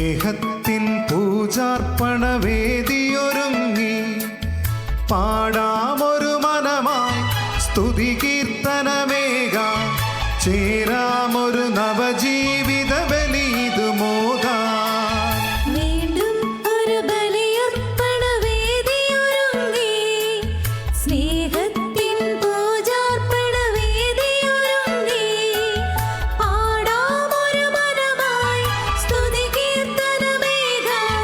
സ്നേഹത്തിൻ പൂജാർപ്പണവേദിയൊരുങ്ങി പാടാമൊരു മനമായി സ്തുതി കീർത്തനമേകാം. ചേരാമൊരു നവജീവിത ബലിയിതു മോദാം. വീണ്ടും ഒരു ബലിയർപ്പണവേദിയൊരുങ്ങി സ്നേഹത്തിൻ പൂജാർപ്പണവേദിയൊരുങ്ങി പാടാമൊരു മനമായി സ്തുതി കീർത്തനമേകാം.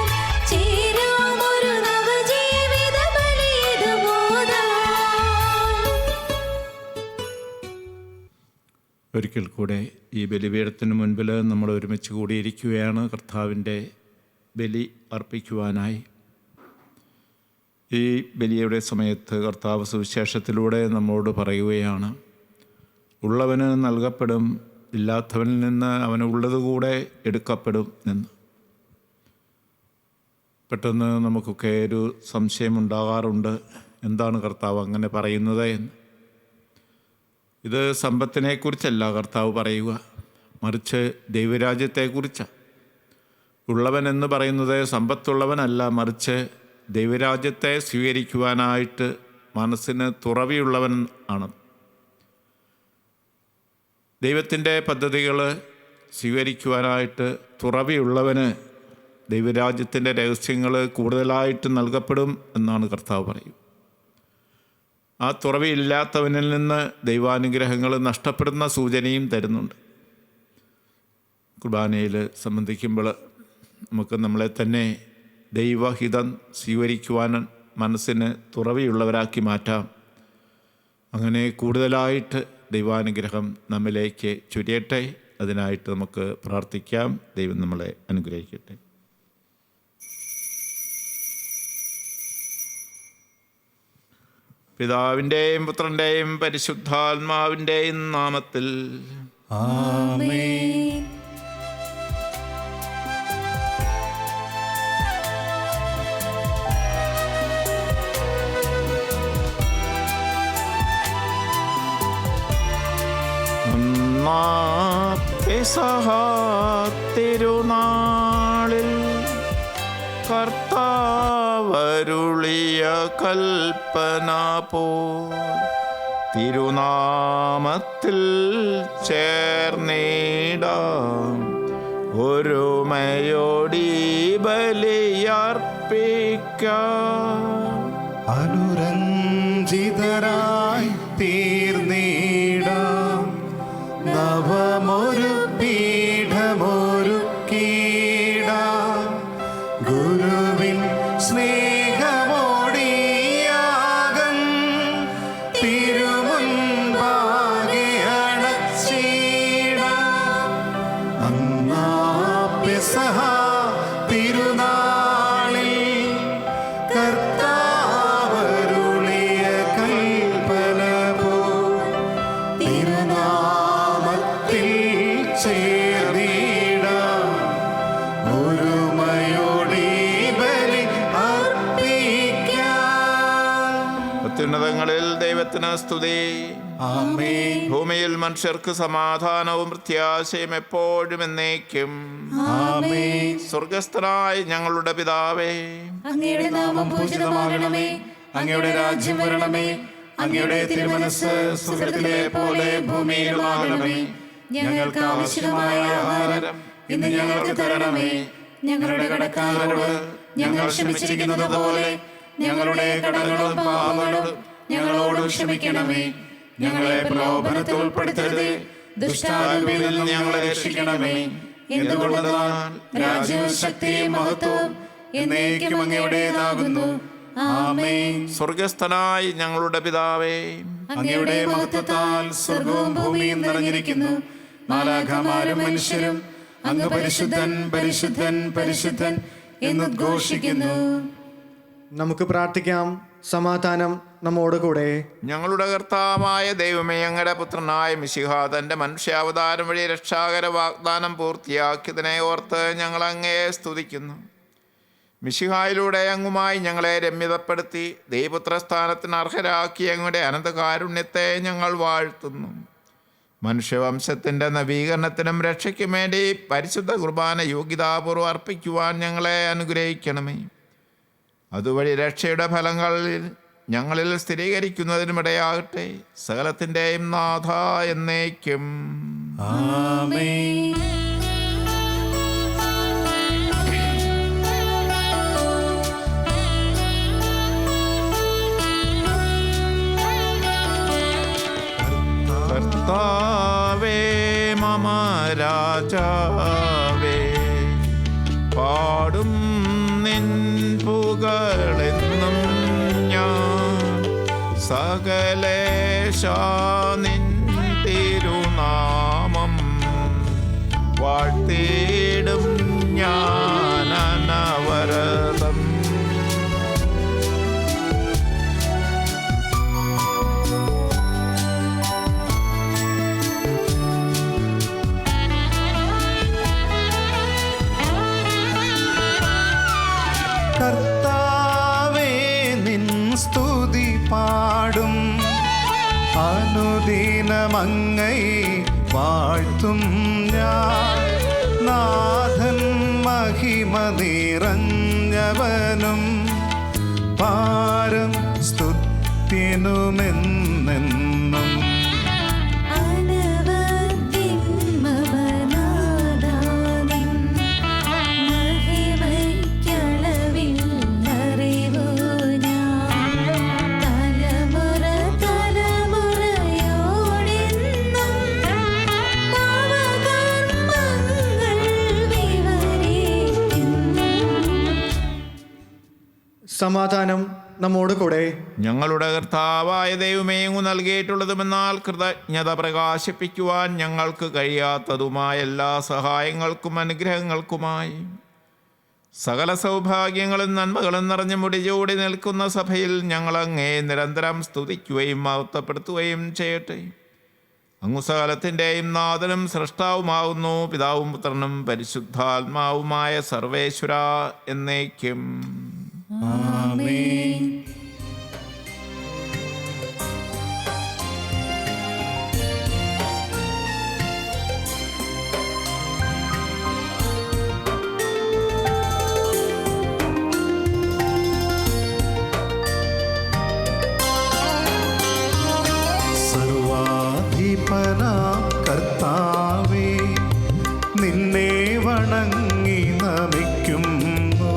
ചേരാമൊരു നവജീവിത ബലിയിതു മോദാം. ഒരിക്കൽ കൂടെ ഈ ബലിപീഠത്തിന് മുൻപിൽ നമ്മൾ ഒരുമിച്ച് കൂടിയിരിക്കുകയാണ് കർത്താവിൻ്റെ ബലി അർപ്പിക്കുവാനായി. ഈ ബലിയുടെ സമയത്ത് കർത്താവ് സുവിശേഷത്തിലൂടെ നമ്മോട് പറയുകയാണ്, ഉള്ളവന് നൽകപ്പെടും, ഇല്ലാത്തവനിൽ നിന്ന് അവന് ഉള്ളതുകൂടെ എടുക്കപ്പെടും എന്ന്. പെട്ടെന്ന് നമുക്കൊക്കെ ഒരു സംശയമുണ്ടാകാറുണ്ട്, എന്താണ് കർത്താവ് അങ്ങനെ പറയുന്നത് എന്ന്. ഇത് സമ്പത്തിനെക്കുറിച്ചല്ല കർത്താവ് പറയുക, മറിച്ച് ദൈവരാജ്യത്തെക്കുറിച്ചാണ്. ഉള്ളവൻ എന്ന് പറയുന്നത് സമ്പത്തുള്ളവനല്ല, മറിച്ച് ദൈവരാജ്യത്തെ സ്വീകരിക്കുവാനായിട്ട് മനസ്സിന് തുറവിയുള്ളവൻ ആണ്. ദൈവത്തിൻ്റെ പദ്ധതികൾ സ്വീകരിക്കുവാനായിട്ട് തുറവിയുള്ളവന് ദൈവരാജ്യത്തിൻ്റെ രഹസ്യങ്ങൾ കൂടുതലായിട്ട് നൽകപ്പെടും എന്നാണ് കർത്താവ് പറയുക. ആ തുറവിയില്ലാത്തവനിൽ നിന്ന് ദൈവാനുഗ്രഹങ്ങൾ നഷ്ടപ്പെടുന്ന സൂചനയും തരുന്നുണ്ട്. കുർബാനയിൽ സംബന്ധിക്കുമ്പോൾ നമുക്ക് നമ്മളെ തന്നെ ദൈവഹിതം സ്വീകരിക്കുവാൻ മനസ്സിന് തുറവിയുള്ളവരാക്കി മാറ്റാം. അങ്ങനെ കൂടുതലായിട്ട് ദൈവാനുഗ്രഹം നമ്മിലേക്ക് ചുരിയട്ടെ. അതിനായിട്ട് നമുക്ക് പ്രാർത്ഥിക്കാം. ദൈവം നമ്മളെ അനുഗ്രഹിക്കട്ടെ. പിതാവിൻ്റെയും പുത്രൻ്റെയും പരിശുദ്ധാത്മാവിൻ്റെയും നാമത്തിൽ ആമേൻ. പെസഹ തിരുനാളിൽ കർത്താവരുളിയ കൽപ്പന പോൽ തിരുനാമത്തിൽ ചേർന്നിടാം. ഒരുമയോടി ബലിയർപ്പിക്കാം. അനുരഞ്ജിതരായി തീർന്നിടാം. നവമൊരു പീഠമൊരുക്കിടാം. ഗുരുവിൻ സ്നേഹമോടിയാകം തിരുമുൻപാകെ അണച്ചിടാം. അന്നാ പെസഹ തിരുനാളിൽ കർത്താവരുളിയ കൽപ്പന പോൽ തിരുനാമത്തിൽ ചേർന്നിടാം. ഒരുമയോടെ ബലി അർപ്പിക്കാം. അത്യുന്നതങ്ങളിൽ ദൈവത്തിന് സ്തുതി. ആമേൻ. ഭൂമിയിൽ മനുഷ്യർക്ക് സമാധാനവും പ്രത്യാശയും എപ്പോഴും എന്നേക്കും. ആമേൻ. സ്വർഗസ്ഥനായ ഞങ്ങളുടെ പിതാവേ, അങ്ങയുടെ നാമം പൂജിതമാകണമേ. അങ്ങയുടെ രാജ്യം വരണമേ. അങ്ങയുടെ തിരുമനസ്സ് സ്വർഗ്ഗത്തിലെ പോലെ ഭൂമിയിലുമാകണമേ. ഞങ്ങൾക്ക് ആവശ്യമായ ആഹാരം ഇന്ന് ഞങ്ങൾക്ക് തരണമേ. ഞങ്ങളുടെ കടക്കാരോട് ഞങ്ങൾ ക്ഷമിച്ചിരിക്കുന്നത് പോലെ ഞങ്ങളുടെ കടങ്ങളും പാപങ്ങളും ഞങ്ങളോട് ക്ഷമിക്കണമേ. ഞങ്ങളെ പ്രലോഭനത്തിൽ ഉൾപ്പെടുത്തരുതേ, ദുഷ്ടാരൂപിയിൽ നിന്ന് ഞങ്ങളെ രക്ഷിക്കണമേ. എന്തുകൊണ്ടെന്നാൽ രാജ്യവും ശക്തിയും മഹത്വവും എന്നേക്കും അങ്ങയുടേതാകുന്നു. ആമേൻ. സ്വർഗസ്ഥനായ ഞങ്ങളുടെ പിതാവേ, അങ്ങയുടെ മഹത്വത്താൽ സ്വർഗവും ഭൂമിയും നിറഞ്ഞിരിക്കുന്നു. മാലാഖമാരും മനുഷ്യരും അങ്ങ് പരിശുദ്ധൻ പരിശുദ്ധൻ പരിശുദ്ധൻ എന്നുദ്ഘോഷിക്കുന്നു. നമുക്ക് പ്രാർത്ഥിക്കാം. സമാധാനം നമ്മോട് കൂടെ. ഞങ്ങളുടെ കർത്താവായ ദൈവമേ, അങ്ങയുടെ പുത്രനായ മിശിഹ തൻ്റെ മനുഷ്യാവതാരം വഴി രക്ഷാകര വാഗ്ദാനം പൂർത്തിയാക്കിയതിനെ ഓർത്ത് ഞങ്ങൾ അങ്ങയെ സ്തുതിക്കുന്നു. മിശിഹായിലൂടെ അങ്ങുമായി ഞങ്ങളെ രമ്യതപ്പെടുത്തി ദൈവപുത്രസ്ഥാനത്തിന് അർഹരാക്കി അങ്ങയുടെ അനന്തകാരുണ്യത്തെ ഞങ്ങൾ വാഴ്ത്തുന്നു. മനുഷ്യവംശത്തിൻ്റെ നവീകരണത്തിനും രക്ഷയ്ക്കും വേണ്ടി പരിശുദ്ധ കുർബാന യോഗ്യതാപൂർവ്വം അർപ്പിക്കുവാൻ ഞങ്ങളെ അനുഗ്രഹിക്കണമേ. അതുവഴി രക്ഷയുടെ ഫലങ്ങൾ ഞങ്ങളിൽ സ്ഥിരീകരിക്കുന്നതിനുമിടയാകട്ടെ. സകലത്തിൻ്റെയും നാഥ എന്നേക്കും. ആമേൻ. കർത്താവേ മമ രാജാവേ, പാടും നിൻ പുകളെന്നും ഞാൻ. സകലേശ നിൻ തിരുനാമം വാഴ്ത്തിടും ഞാൻ അനവരതം. കർത്താവേ നിൻ സ്തുതി പാടും, അനുദിനമങ്ങൈ വാഴ്ത്തും ഞാൻ. നാഥൻ മഹിമ നിറഞ്ഞവനും പാരം സ്തുത്യനുമെന്നെന്നും. സമാധാനം നമ്മോട് കൂടെ. ഞങ്ങളുടെ കർത്താവായ ദൈവമേ, അങ്ങ് നൽകിയിട്ടുള്ളതുമെന്നാൽ കൃതജ്ഞത പ്രകാശിപ്പിക്കുവാൻ ഞങ്ങൾക്ക് കഴിയാത്തതുമായ എല്ലാ സഹായങ്ങൾക്കും അനുഗ്രഹങ്ങൾക്കുമായി സകല സൗഭാഗ്യങ്ങളും നന്മകളും നിറഞ്ഞു മുടിചൂടി നിൽക്കുന്ന സഭയിൽ ഞങ്ങളങ്ങേ നിരന്തരം സ്തുതിക്കുകയും മഹത്വപ്പെടുത്തുകയും ചെയ്യട്ടെ. അങ്ങ് സകലത്തിൻ്റെയും നാഥനും സൃഷ്ടാവുമാകുന്നു, പിതാവും പുത്രനും പരിശുദ്ധാത്മാവുമായ സർവേശ്വര എന്നേക്കും. ആമേൻ. സർവാധിപനാം കർത്താവേ, നിന്നെ വണങ്ങി നമിക്കുന്നു.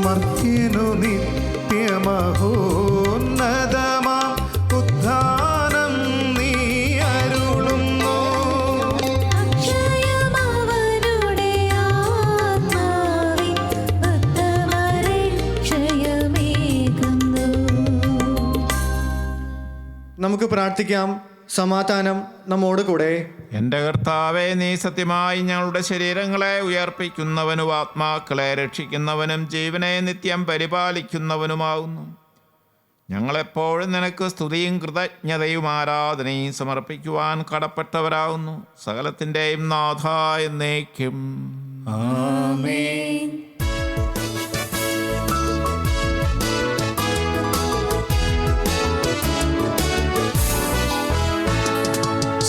മർത്യനു നിത്യമഹോന്നതമാം ഉദ്ധാനം നീ അരുളുന്നു. നമുക്ക് പ്രാർത്ഥിക്കാം. സമാധാനം നമ്മോട് കൂടെ. എൻ്റെ കർത്താവേ, നീ സത്യമായി ഞങ്ങളുടെ ശരീരങ്ങളെ ഉയർപ്പിക്കുന്നവനും ആത്മാക്കളെ രക്ഷിക്കുന്നവനും ജീവനെ നിത്യം പരിപാലിക്കുന്നവനുമാകുന്നു. ഞങ്ങളെപ്പോഴും നിനക്ക് സ്തുതിയും കൃതജ്ഞതയും ആരാധനയും സമർപ്പിക്കുവാൻ കടപ്പെട്ടവരാകുന്നു. സകലത്തിൻ്റെയും നാഥ എന്നേക്കും. ആമേൻ.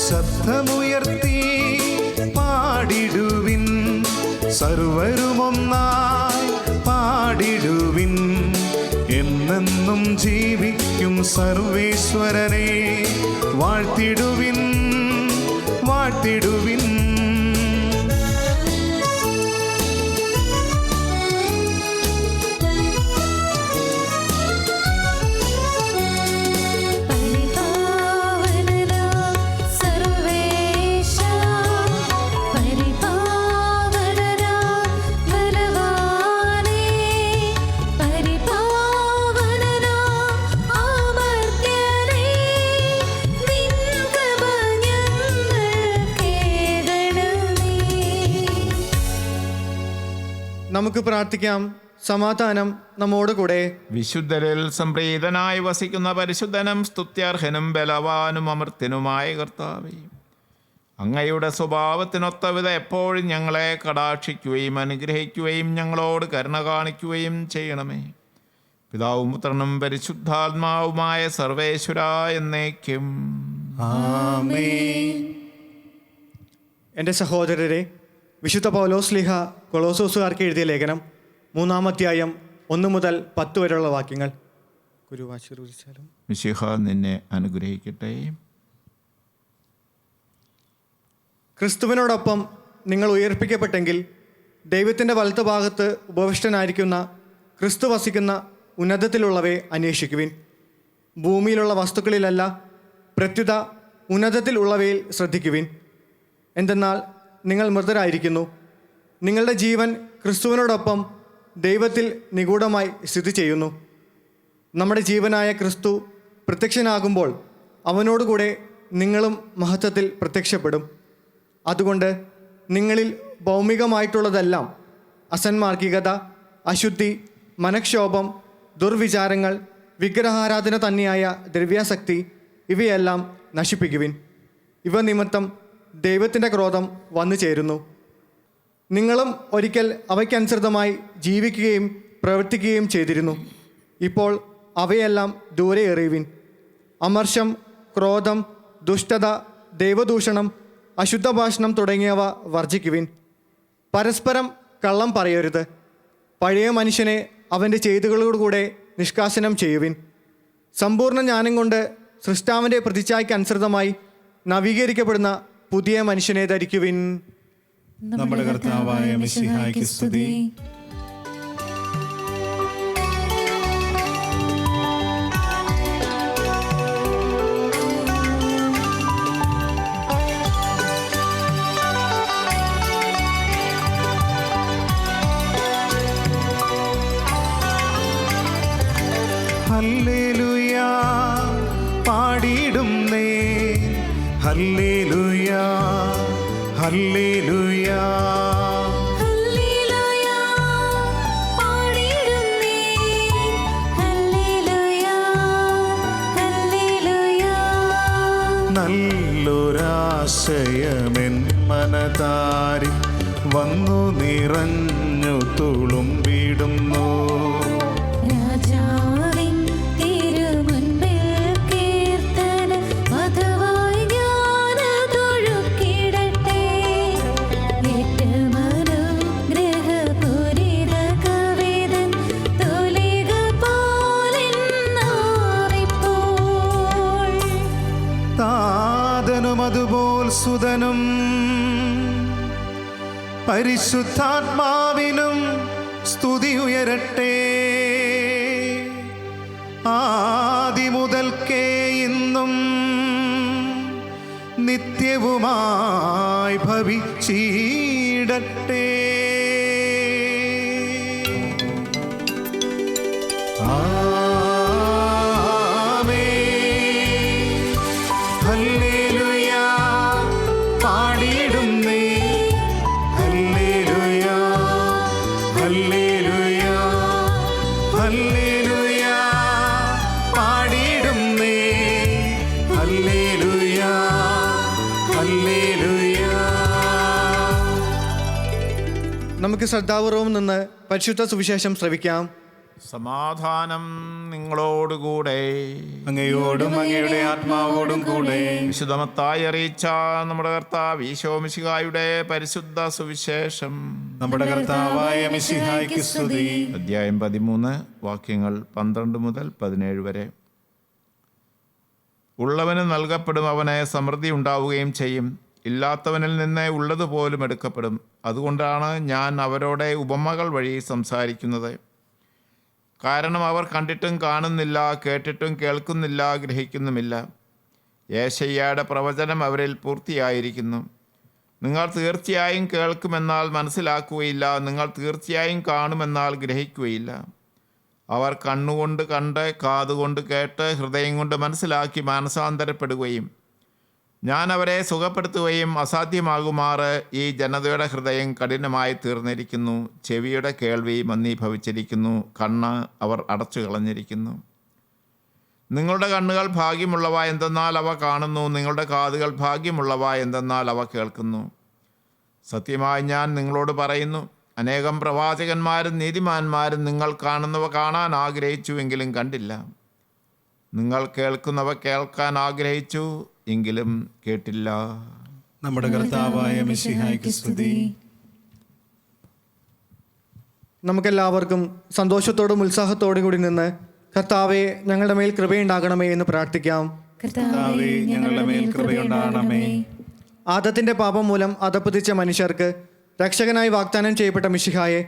ശബ്ദമുയർത്തി പാടിടുവിൻ, സർവരുമൊന്നായി പാടിടുവിൻ. എന്നെന്നും ജീവിക്കും സർവേശ്വരനെ വാഴ്ത്തിടുവിൻ, വാഴ്ത്തിടുവിൻ. നമുക്ക് പ്രാർത്ഥിക്കാം. സമാധാനം നമ്മോടുകൂടെ. വിശുദ്ധരിൽ സംപ്രീതനായി വസിക്കുന്ന പരിശുദ്ധനും സ്തുത്യർഹനും ബലവാനും അമർത്യനുമായ കർത്താവേ, അങ്ങയുടെ സ്വഭാവത്തിനൊത്തവിധ എപ്പോഴും ഞങ്ങളെ കടാക്ഷിക്കുകയും അനുഗ്രഹിക്കുകയും ഞങ്ങളോട് കരുണ കാണിക്കുകയും ചെയ്യണമേ. പിതാവും പുത്രനും പരിശുദ്ധാത്മാവുമായ സർവേശ്വര എന്നേക്കും ആമേൻ. എൻ്റെ സഹോദരരെ, വിശുദ്ധ പൗലോസ്ലീഹ കൊളോസോസുകാർക്ക് എഴുതിയ ലേഖനം 3-ാം അധ്യായം 1 മുതൽ 10 വരെയുള്ള വാക്യങ്ങൾ ഗുരുവാശീർവദിച്ചാലും. മിശിഹ നിന്നെ അനുഗ്രഹിക്കട്ടെ. ക്രിസ്തുവിനോടൊപ്പം നിങ്ങൾ ഉയർപ്പിക്കപ്പെട്ടെങ്കിൽ ദൈവത്തിൻ്റെ വലത്തുഭാഗത്ത് ഉപവിഷ്ടനായിരിക്കുന്ന ക്രിസ്തു വസിക്കുന്ന ഉന്നതത്തിലുള്ളവയെ അന്വേഷിക്കുവിൻ. ഭൂമിയിലുള്ള വസ്തുക്കളിലല്ല, പ്രത്യുത ഉന്നതത്തിൽ ഉള്ളവയിൽ ശ്രദ്ധിക്കുവിൻ. എന്തെന്നാൽ നിങ്ങൾ മൃതരായിരിക്കുന്നു, നിങ്ങളുടെ ജീവൻ ക്രിസ്തുവിനോടൊപ്പം ദൈവത്തിൽ നിഗൂഢമായി സ്ഥിതി ചെയ്യുന്നു. നമ്മുടെ ജീവനായ ക്രിസ്തു പ്രത്യക്ഷനാകുമ്പോൾ അവനോടുകൂടെ നിങ്ങളും മഹത്വത്തിൽ പ്രത്യക്ഷപ്പെടും. അതുകൊണ്ട് നിങ്ങളിൽ ഭൗമികമായിട്ടുള്ളതെല്ലാം, അസന്മാർഗികത, അശുദ്ധി, മനക്ഷോഭം, ദുർവിചാരങ്ങൾ, വിഗ്രഹാരാധന തന്നെയായ ദ്രവ്യാസക്തി, ഇവയെല്ലാം നശിപ്പിക്കുവിൻ. ഇവ നിമിത്തം ദൈവത്തിൻ്റെ ക്രോധം വന്നു ചേരുന്നു. നിങ്ങളും ഒരിക്കൽ അവയ്ക്കനുസൃതമായി ജീവിക്കുകയും പ്രവർത്തിക്കുകയും ചെയ്തിരുന്നു. ഇപ്പോൾ അവയെല്ലാം ദൂരെ എറിയുവിൻ. അമർഷം, ക്രോധം, ദുഷ്ടത, ദൈവദൂഷണം, അശുദ്ധ ഭാഷണം തുടങ്ങിയവ വർജിക്കുവിൻ. പരസ്പരം കള്ളം പറയരുത്. പഴയ മനുഷ്യനെ അവൻ്റെ ചെയ്തികളോടുകൂടെ നിഷ്കാസനം ചെയ്യുവിൻ. സമ്പൂർണ്ണ ജ്ഞാനം കൊണ്ട് സൃഷ്ടാവിൻ്റെ പ്രതിച്ഛായ്ക്ക് അനുസൃതമായി നവീകരിക്കപ്പെടുന്ന പുതിയ മനുഷ്യനെ ധരിക്കുവിൻ. നമ്മുടെ കർത്താവായ മിശിഹായ്ക്ക് സ്തുതി. ഹല്ലേലൂയാ പാടിടുന്നേ, ഹല്ലേലൂയാ ഹല്ലേലൂയാ. ഹല്ലേലൂയ പാടിടുന്നേ, ഹല്ലേലൂയ ഹല്ലേലൂയ. നല്ലൊരാശയമെൻ മനതാരി വന്നു നിറഞ്ഞു തുളുമ്പിടുന്നു. രാജാവിൻ തിരുമുൻപിൽ കീർത്തന മധുവായി ഞാനതൊഴുക്കിടട്ടെ. ഏറ്റമനുഗ്രഹപൂരിത കവിതൻ തുലിക പോലെന്നാവിപ്പോൾ. താതനും അതുപോൽ സുതനും പരിശുദ്ധാത്മാവിനും സ്തുതി ഉയരട്ടെ. ആദിമുതൽക്കേ ഇന്നും നിത്യവുമായി ഭവിച്ചിടട്ടെ. ആമേൻ. ഹല്ലേലൂയാ പാടിടുന്നേ, ഹല്ലേലൂയാ ഹല്ലേലൂയാ ഹല്ലേലൂയാ പാടിടുന്നേ, ഹല്ലേലൂയാ ഹല്ലേലൂയാ. നമുക്ക് ശ്രദ്ധാപൂർവം നിന്ന് പരിശുദ്ധ സുവിശേഷം ശ്രവിക്കാം. സമാധാനം നിങ്ങളോടുകൂടെ. അങ്ങയോടും അങ്ങയുടെ ആത്മാവോടും കൂടെ. വിശുദ്ധമത്തായി അറിയിച്ച നമ്മുടെ കർത്താവ് ഈശോ മിശിഹായുടെ പരിശുദ്ധ സുവിശേഷം. നമ്മുടെ കർത്താവായ മിശിഹായ്ക്ക് സ്തുതി. അധ്യായം 13 വാക്യങ്ങൾ 12 മുതൽ 17 വരെ. ഉള്ളവന് നൽകപ്പെടും, അവന് സമൃദ്ധി ഉണ്ടാവുകയും ചെയ്യും. ഇല്ലാത്തവനിൽ നിന്ന് ഉള്ളതുപോലും എടുക്കപ്പെടും. അതുകൊണ്ടാണ് ഞാൻ അവരോട് ഉപമകൾ വഴി സംസാരിക്കുന്നത്. കാരണം അവർ കണ്ടിട്ടും കാണുന്നില്ല, കേട്ടിട്ടും കേൾക്കുന്നില്ല, ഗ്രഹിക്കുന്നുമില്ല. യേശയ്യയുടെ പ്രവചനം അവരിൽ പൂർത്തിയായിരിക്കുന്നു. നിങ്ങൾ തീർച്ചയായും കേൾക്കുമെന്നാൽ മനസ്സിലാക്കുകയില്ല, നിങ്ങൾ തീർച്ചയായും കാണുമെന്നാൽ ഗ്രഹിക്കുകയില്ല. അവർ കണ്ണുകൊണ്ട് കണ്ട്, കാതുകൊണ്ട് കേട്ട്, ഹൃദയം കൊണ്ട് മനസ്സിലാക്കി മാനസാന്തരപ്പെടുകയും ഞാൻ അവരെ സുഖപ്പെടുത്തുകയും അസാധ്യമാകുമാറ് ഈ ജനതയുടെ ഹൃദയം കഠിനമായി തീർന്നിരിക്കുന്നു. ചെവിയുടെ കേൾവി മന്ദീഭവിച്ചിരിക്കുന്നു, കണ്ണ് അവർ അടച്ചു കളഞ്ഞിരിക്കുന്നു. നിങ്ങളുടെ കണ്ണുകൾ ഭാഗ്യമുള്ളവ എന്തെന്നാൽ അവ കാണുന്നു, നിങ്ങളുടെ കാതുകൾ ഭാഗ്യമുള്ളവ എന്തെന്നാൽ അവ കേൾക്കുന്നു. സത്യമായി ഞാൻ നിങ്ങളോട് പറയുന്നു, അനേകം പ്രവാചകന്മാരും നീതിമാന്മാരും നിങ്ങൾ കാണുന്നവ കാണാൻ ആഗ്രഹിച്ചുവെങ്കിലും കണ്ടില്ല, നിങ്ങൾ കേൾക്കുന്നവ കേൾക്കാൻ ആഗ്രഹിച്ചു എങ്കിലും കേട്ടില്ല. നമ്മുടെ കർത്താവായ മിശിഹായ്ക്ക് സ്തുതി. നമുക്കെല്ലാവർക്കും സന്തോഷത്തോടും ഉത്സാഹത്തോടും കൂടി നിന്ന് കർത്താവെ ഞങ്ങളുടെ മേൽ കൃപയുണ്ടാകണമേ എന്ന് പ്രാർത്ഥിക്കാം. കർത്താവേ, ഞങ്ങളുടെ മേൽ കൃപയുണ്ടാകണമേ. ആദത്തിന്റെ പാപം മൂലം അധപ്പതിച്ച മനുഷ്യർക്ക് രക്ഷകനായി വാഗ്ദാനം ചെയ്യപ്പെട്ട മിശിഹായെ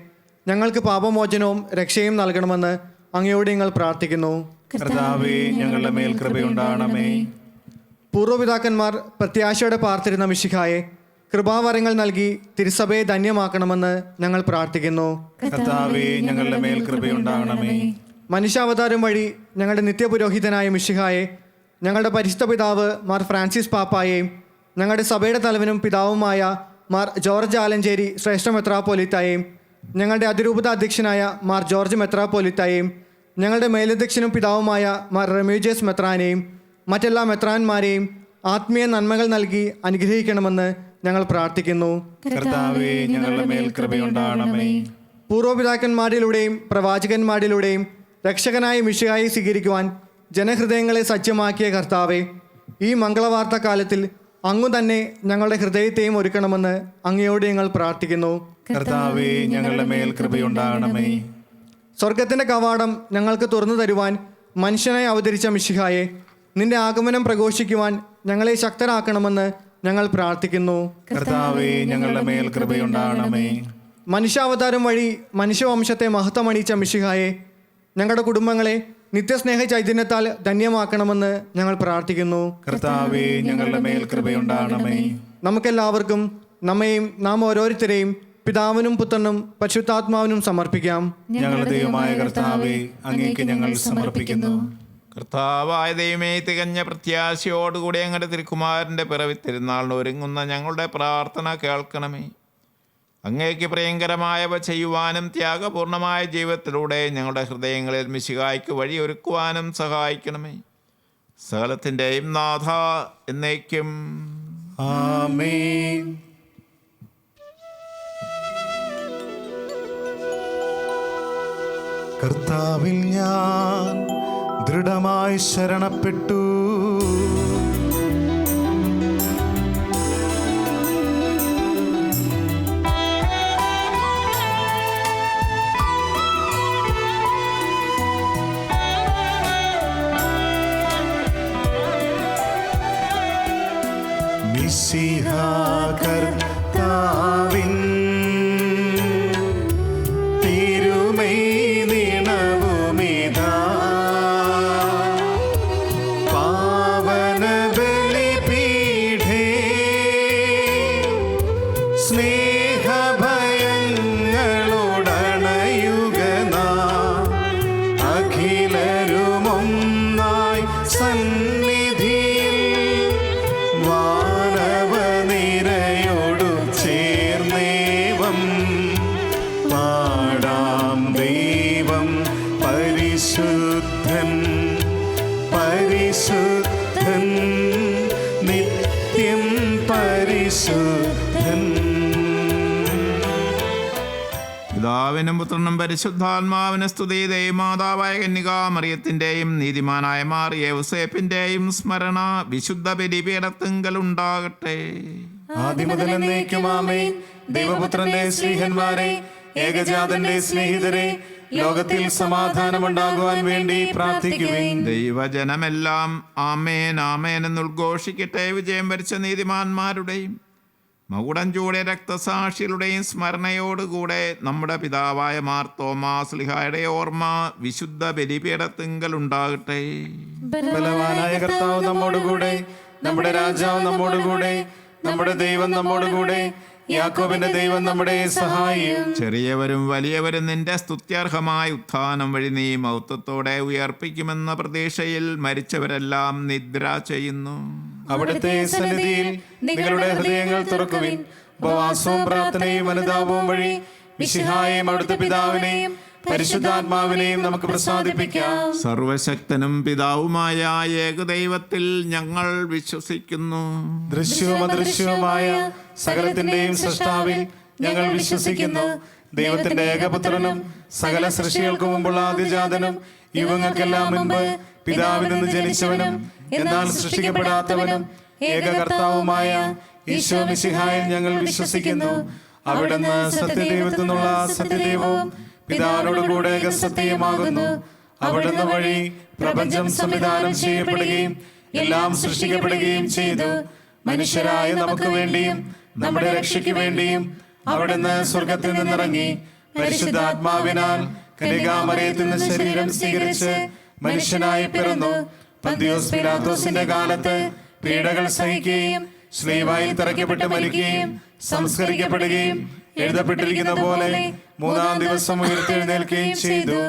ഞങ്ങൾക്ക് പാപമോചനവും രക്ഷയും നൽകണമെന്ന് അങ്ങയോട് ഞങ്ങൾ പ്രാർത്ഥിക്കുന്നു. കർത്താവേ, ഞങ്ങളുടെ മേൽ കൃപയുണ്ടാകണമേ. പൂർവ്വപിതാക്കന്മാർ പ്രത്യാശയോടെ പാർത്തിരുന്ന മിശിഹായെ കൃപാവരങ്ങൾ നൽകി തിരുസഭയെ ധന്യമാക്കണമെന്ന് ഞങ്ങൾ പ്രാർത്ഥിക്കുന്നു. കർത്താവേ, ഞങ്ങളുടെ മേൽ കൃപയുണ്ടാകണമേ. മനുഷ്യാവതാരം വഴി ഞങ്ങളുടെ നിത്യപുരോഹിതനായ മിശിഹായെ ഞങ്ങളുടെ പരിശുദ്ധ പിതാവ് മാർ ഫ്രാൻസിസ് പാപ്പായെയും ഞങ്ങളുടെ സഭയുടെ തലവനും പിതാവുമായ മാർ ജോർജ് ആലഞ്ചേരി ശ്രേഷ്ഠ മെത്രാപ്പോലിത്തായെയും ഞങ്ങളുടെ അതിരൂപത അധ്യക്ഷനായ മാർ ജോർജ് മെത്രാപ്പോലിത്തായെയും ഞങ്ങളുടെ മേലധ്യക്ഷനും പിതാവുമായ മാർ റെമ്യൂജിയസ് മെത്രാനെയും മറ്റെല്ലാ മെത്രാന്മാരെയും ആത്മീയ നന്മകൾ നൽകി അനുഗ്രഹിക്കണമെന്ന് ഞങ്ങൾ പ്രാർത്ഥിക്കുന്നു. കർത്താവേ, ഞങ്ങളുടെ മേൽ കൃപയുണ്ടാകണമേ. പൂർവ്വപിതാക്കന്മാരിലൂടെയും പ്രവാചകന്മാരിലൂടെയും രക്ഷകനായ മിശിഹായെ സ്വീകരിക്കുവാൻ ജനഹൃദയങ്ങളെ സജ്ജമാക്കിയ കർത്താവെ, ഈ മംഗളവാർത്ത കാലത്തിൽ അങ്ങു തന്നെ ഞങ്ങളുടെ ഹൃദയത്തെയും ഒരുക്കണമെന്ന് അങ്ങയോട് ഞങ്ങൾ പ്രാർത്ഥിക്കുന്നു. കർത്താവേ, ഞങ്ങളുടെ മേൽ കൃപയുണ്ടാകണമേ. സ്വർഗത്തിൻ്റെ കവാടം ഞങ്ങൾക്ക് തുറന്നു തരുവാൻ മനുഷ്യനായി അവതരിച്ച മിശിഹായെ നിന്റെ ആഗമനം പ്രഘോഷിക്കുവാൻ ഞങ്ങളെ ശക്തരാക്കണമെന്ന് ഞങ്ങൾ പ്രാർത്ഥിക്കുന്നു. കർത്താവേ, ഞങ്ങളുടെ മേൽ കൃപയുണ്ടാകണമേ. മനുഷ്യാവതാരം വഴി മനുഷ്യവംശത്തെ മഹത്വമണിയിച്ച മിശിഹായെ ഞങ്ങളുടെ കുടുംബങ്ങളെ നിത്യസ്നേഹ ചൈതന്യത്താൽ ധന്യമാക്കണമെന്ന് ഞങ്ങൾ പ്രാർത്ഥിക്കുന്നു. കർത്താവേ, ഞങ്ങളുടെ മേൽ കൃപയുണ്ടാകണമേ. നമുക്കെല്ലാവർക്കും നമ്മയും നാം ഓരോരുത്തരെയും പിതാവിനും പുത്രനും പരിശുദ്ധാത്മാവിനും സമർപ്പിക്കാം. ഞങ്ങളുടെ ദൈവമായ കർത്താവേ, അങ്ങേക്ക് ഞങ്ങൾ സമർപ്പിക്കുന്നു. കർത്താവായ ദൈവമേ, തികഞ്ഞ പ്രത്യാശയോടുകൂടി ഞങ്ങളുടെ തിരുക്കുമാരൻ്റെ പിറവി തിരുനാളിന് ഒരുങ്ങുന്ന ഞങ്ങളുടെ പ്രാർത്ഥന കേൾക്കണമേ. അങ്ങേക്ക് പ്രിയങ്കരമായവ ചെയ്യുവാനും ത്യാഗപൂർണമായ ജീവിതത്തിലൂടെ ഞങ്ങളുടെ ഹൃദയങ്ങളിൽ മിശിഹായ്ക്ക് വഴിയൊരുക്കുവാനും സഹായിക്കണമേ. സകലത്തിൻ്റെയും നാഥ എന്നേക്കും ആമേൻ. കർത്താവിൽ ഞാൻ ദൃഢമായി ശരണപ്പെട്ടു. മിശിഹാ കർത്താവിൻ തിരുമൈ നിണവുമിതാ, പാവന ബലിപീഠേ സ്നേഹഭയങ്ങളുടണയുകനാം അഖിലരുമൊന്നായി സന്നിധിയിൽ വാനവനിരയോടു ചേർന്നേവം പാടാം. ദൈവം പരിശുദ്ധൻ, പരിശുദ്ധൻ, നിത്യം പരിശുദ്ധൻ. പിതാവിനും പുത്രനും പരിശുദ്ധാത്മാവിന് സ്തുതി. ദൈവമാതാവായ കന്യകാമറിയത്തിൻ്റെയും നീതിമാനായ മാർ യൗസേപ്പിൻ്റെയും സ്മരണ വിശുദ്ധ ബലിപീഠത്തിങ്കലുണ്ടാകട്ടെ. ആദിമുതൽ എന്നേക്കും ആമേൻ. ദൈവപുത്രന്റെ സ്നേഹന്മാരെ, ഏകജാതന്റെ സ്നേഹിതരെ, ലോകത്തിൽ സമാധാനമുണ്ടാകുവാൻ വേണ്ടി പ്രാർത്ഥിക്കുവിൻ. ദൈവജനമെല്ലാം ആമേൻ ആമേൻ എന്നുദ്ഘോഷിക്കട്ടെ. വിജയം വരിച്ച നീതിമാന്മാരുടെയും മകുടം ചൂടിയ രക്തസാക്ഷികളുടെയും സ്മരണയോടുകൂടെ നമ്മുടെ പിതാവായ മാർ തോമാസ് ശ്ലീഹായുടെ ഓർമ്മ വിശുദ്ധ ബലിപീഠത്തിങ്കലുണ്ടാകട്ടെ. ബലവാനായ കർത്താവ് നമ്മോടുകൂടെ, നമ്മുടെ രാജാവ് നമ്മോടുകൂടെ, നമ്മുടെ ദൈവം നമ്മോടുകൂടെ, യാക്കോബിന്റെ ദൈവം നമ്മുടെ സഹായിയും. ചെറിയവരും വലിയവരും നിന്റെ സ്തുത്യർഹമായ ഉത്ഥാനം വഴി നീ മൗത്വത്തോടെ ഉയർപ്പിക്കുമെന്ന പ്രതീക്ഷയിൽ മരിച്ചവരെല്ലാം നിദ്ര ചെയ്യുന്നു. അവിടുത്തെ സന്നിധിയിൽ നിങ്ങളുടെ ഹൃദയങ്ങൾ തുറക്കുവിൻ. ഉപവാസവും പ്രാർത്ഥനയും അനുതാപവും വഴി മിശിഹായെയും അവിടുത്തെ പിതാവിനെയും പരിശുദ്ധാത്മാവിനെയും നമുക്ക് പ്രസാദിപ്പിക്കാം. സർവശക്തനും പിതാവുമായ ഏകദൈവത്തിൽ ഞങ്ങൾ വിശ്വസിക്കുന്നു. ദൃശ്യവും അദൃശ്യവുമായ സകലത്തിന്റെയും സൃഷ്ടാവിൽ ഞങ്ങൾ വിശ്വസിക്കുന്നു. ദൈവത്തിന്റെ ഏകപുത്രനും സകല സൃഷ്ടികൾക്കു മുമ്പുള്ള ആദ്യജാതനും യുവങ്ങൾക്കെല്ലാം മുൻപ് പിതാവിൽ നിന്ന് ജനിച്ചവനും എന്നാൽ സൃഷ്ടിക്കപ്പെടാത്തവനും ഏകകർത്താവുമായ ഈശോ മിശിഹായിൽ ഞങ്ങൾ വിശ്വസിക്കുന്നു. അവിടുന്ന് സത്യദൈവത്തിൽ നിന്നുള്ള സത്യദൈവവും പിതാവിനോട് കൂടെ ഏകസത്യമാകുന്നു. അവിടുന്ന് വഴി പ്രപഞ്ചം സംവിധാനം ചെയ്യപ്പെടുകയും എല്ലാം സൃഷ്ടിക്കപ്പെടുകയും ചെയ്തു. മനുഷ്യരായ നമുക്ക് വേണ്ടിയും നമ്മുടെ രക്ഷയ്ക്ക് വേണ്ടിയും അവിടുന്ന് സ്വർഗത്തിൽ നിന്നിറങ്ങി പരിശുദ്ധാത്മാവിനാൽ കന്യകാമറിയത്തിൽ നിന്ന് ശരീരം സ്വീകരിച്ച് മനുഷ്യനായി പിറന്നു. പന്തിയോസ് പിലാത്തോസിന്റെ കാലത്ത് പീഡകൾ സഹിക്കുകയും ശ്ലീവായിൽ തറയ്ക്കപ്പെട്ട് മരിക്കുകയും സംസ്കരിക്കപ്പെടുകയും എഴുതപ്പെട്ടിരിക്കുന്ന പോലെ മൂന്നാം ദിവസം ഉയർത്തെഴുന്നേൽക്കുകയും ചെയ്തു.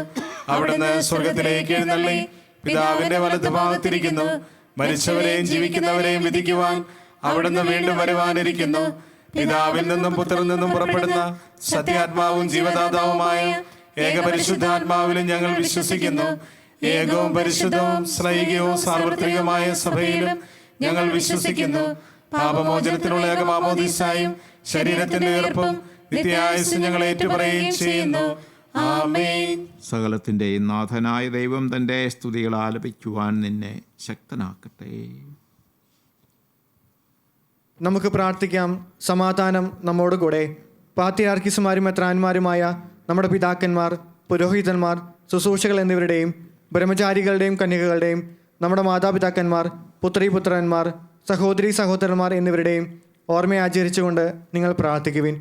അവിടുന്ന് സ്വർഗത്തിലേക്ക് എഴുന്നള്ളി പിതാവിന്റെ വലതുഭാഗത്തിരിക്കുന്നു. മരിച്ചവരെയും ജീവിക്കുന്നവരെയും വിധിക്കുവാൻ അവിടുന്ന് വീണ്ടും വരുവാനിരിക്കുന്നു. പിതാവിൽ നിന്നും പുത്രനിൽ നിന്നും പുറപ്പെടുന്ന സത്യാത്മാവും ജീവദാതാവുമായ ഏകപരിശുദ്ധാത്മാവിലും ഞങ്ങൾ വിശ്വസിക്കുന്നു. ഏകവും പരിശുദ്ധവും ശ്ലൈകികവും സാർവത്രികമായ സഭയിലും ഞങ്ങൾ വിശ്വസിക്കുന്നു. പാപമോചനത്തിനുള്ള ഏകമാമോദീസായും ശരീരത്തിന്റെ ഉയർപ്പും നിത്യായുസ്സ് ഞങ്ങൾ ഏറ്റുപറയുകയും ചെയ്യുന്നു. ആമേൻ. സകലത്തിൻ്റെയും നാഥനായ ദൈവം തൻ്റെ സ്തുതികൾ ആലപിക്കുവാൻ നിന്നെ ശക്തനാക്കട്ടെ. നമുക്ക് പ്രാർത്ഥിക്കാം. സമാധാനം നമ്മോട് കൂടെ. പാത്രിയാർക്കീസുമാരും മെത്രാന്മാരുമായ നമ്മുടെ പിതാക്കന്മാർ, പുരോഹിതന്മാർ, ശുശ്രൂഷകൾ എന്നിവരുടെയും ബ്രഹ്മചാരികളുടെയും കന്യകകളുടെയും നമ്മുടെ മാതാപിതാക്കന്മാർ, പുത്രീപുത്രന്മാർ, സഹോദരീ സഹോദരന്മാർ എന്നിവരുടെയും ഓർമ്മയാചരിച്ചുകൊണ്ട് നിങ്ങൾ പ്രാർത്ഥിക്കുവിൻ.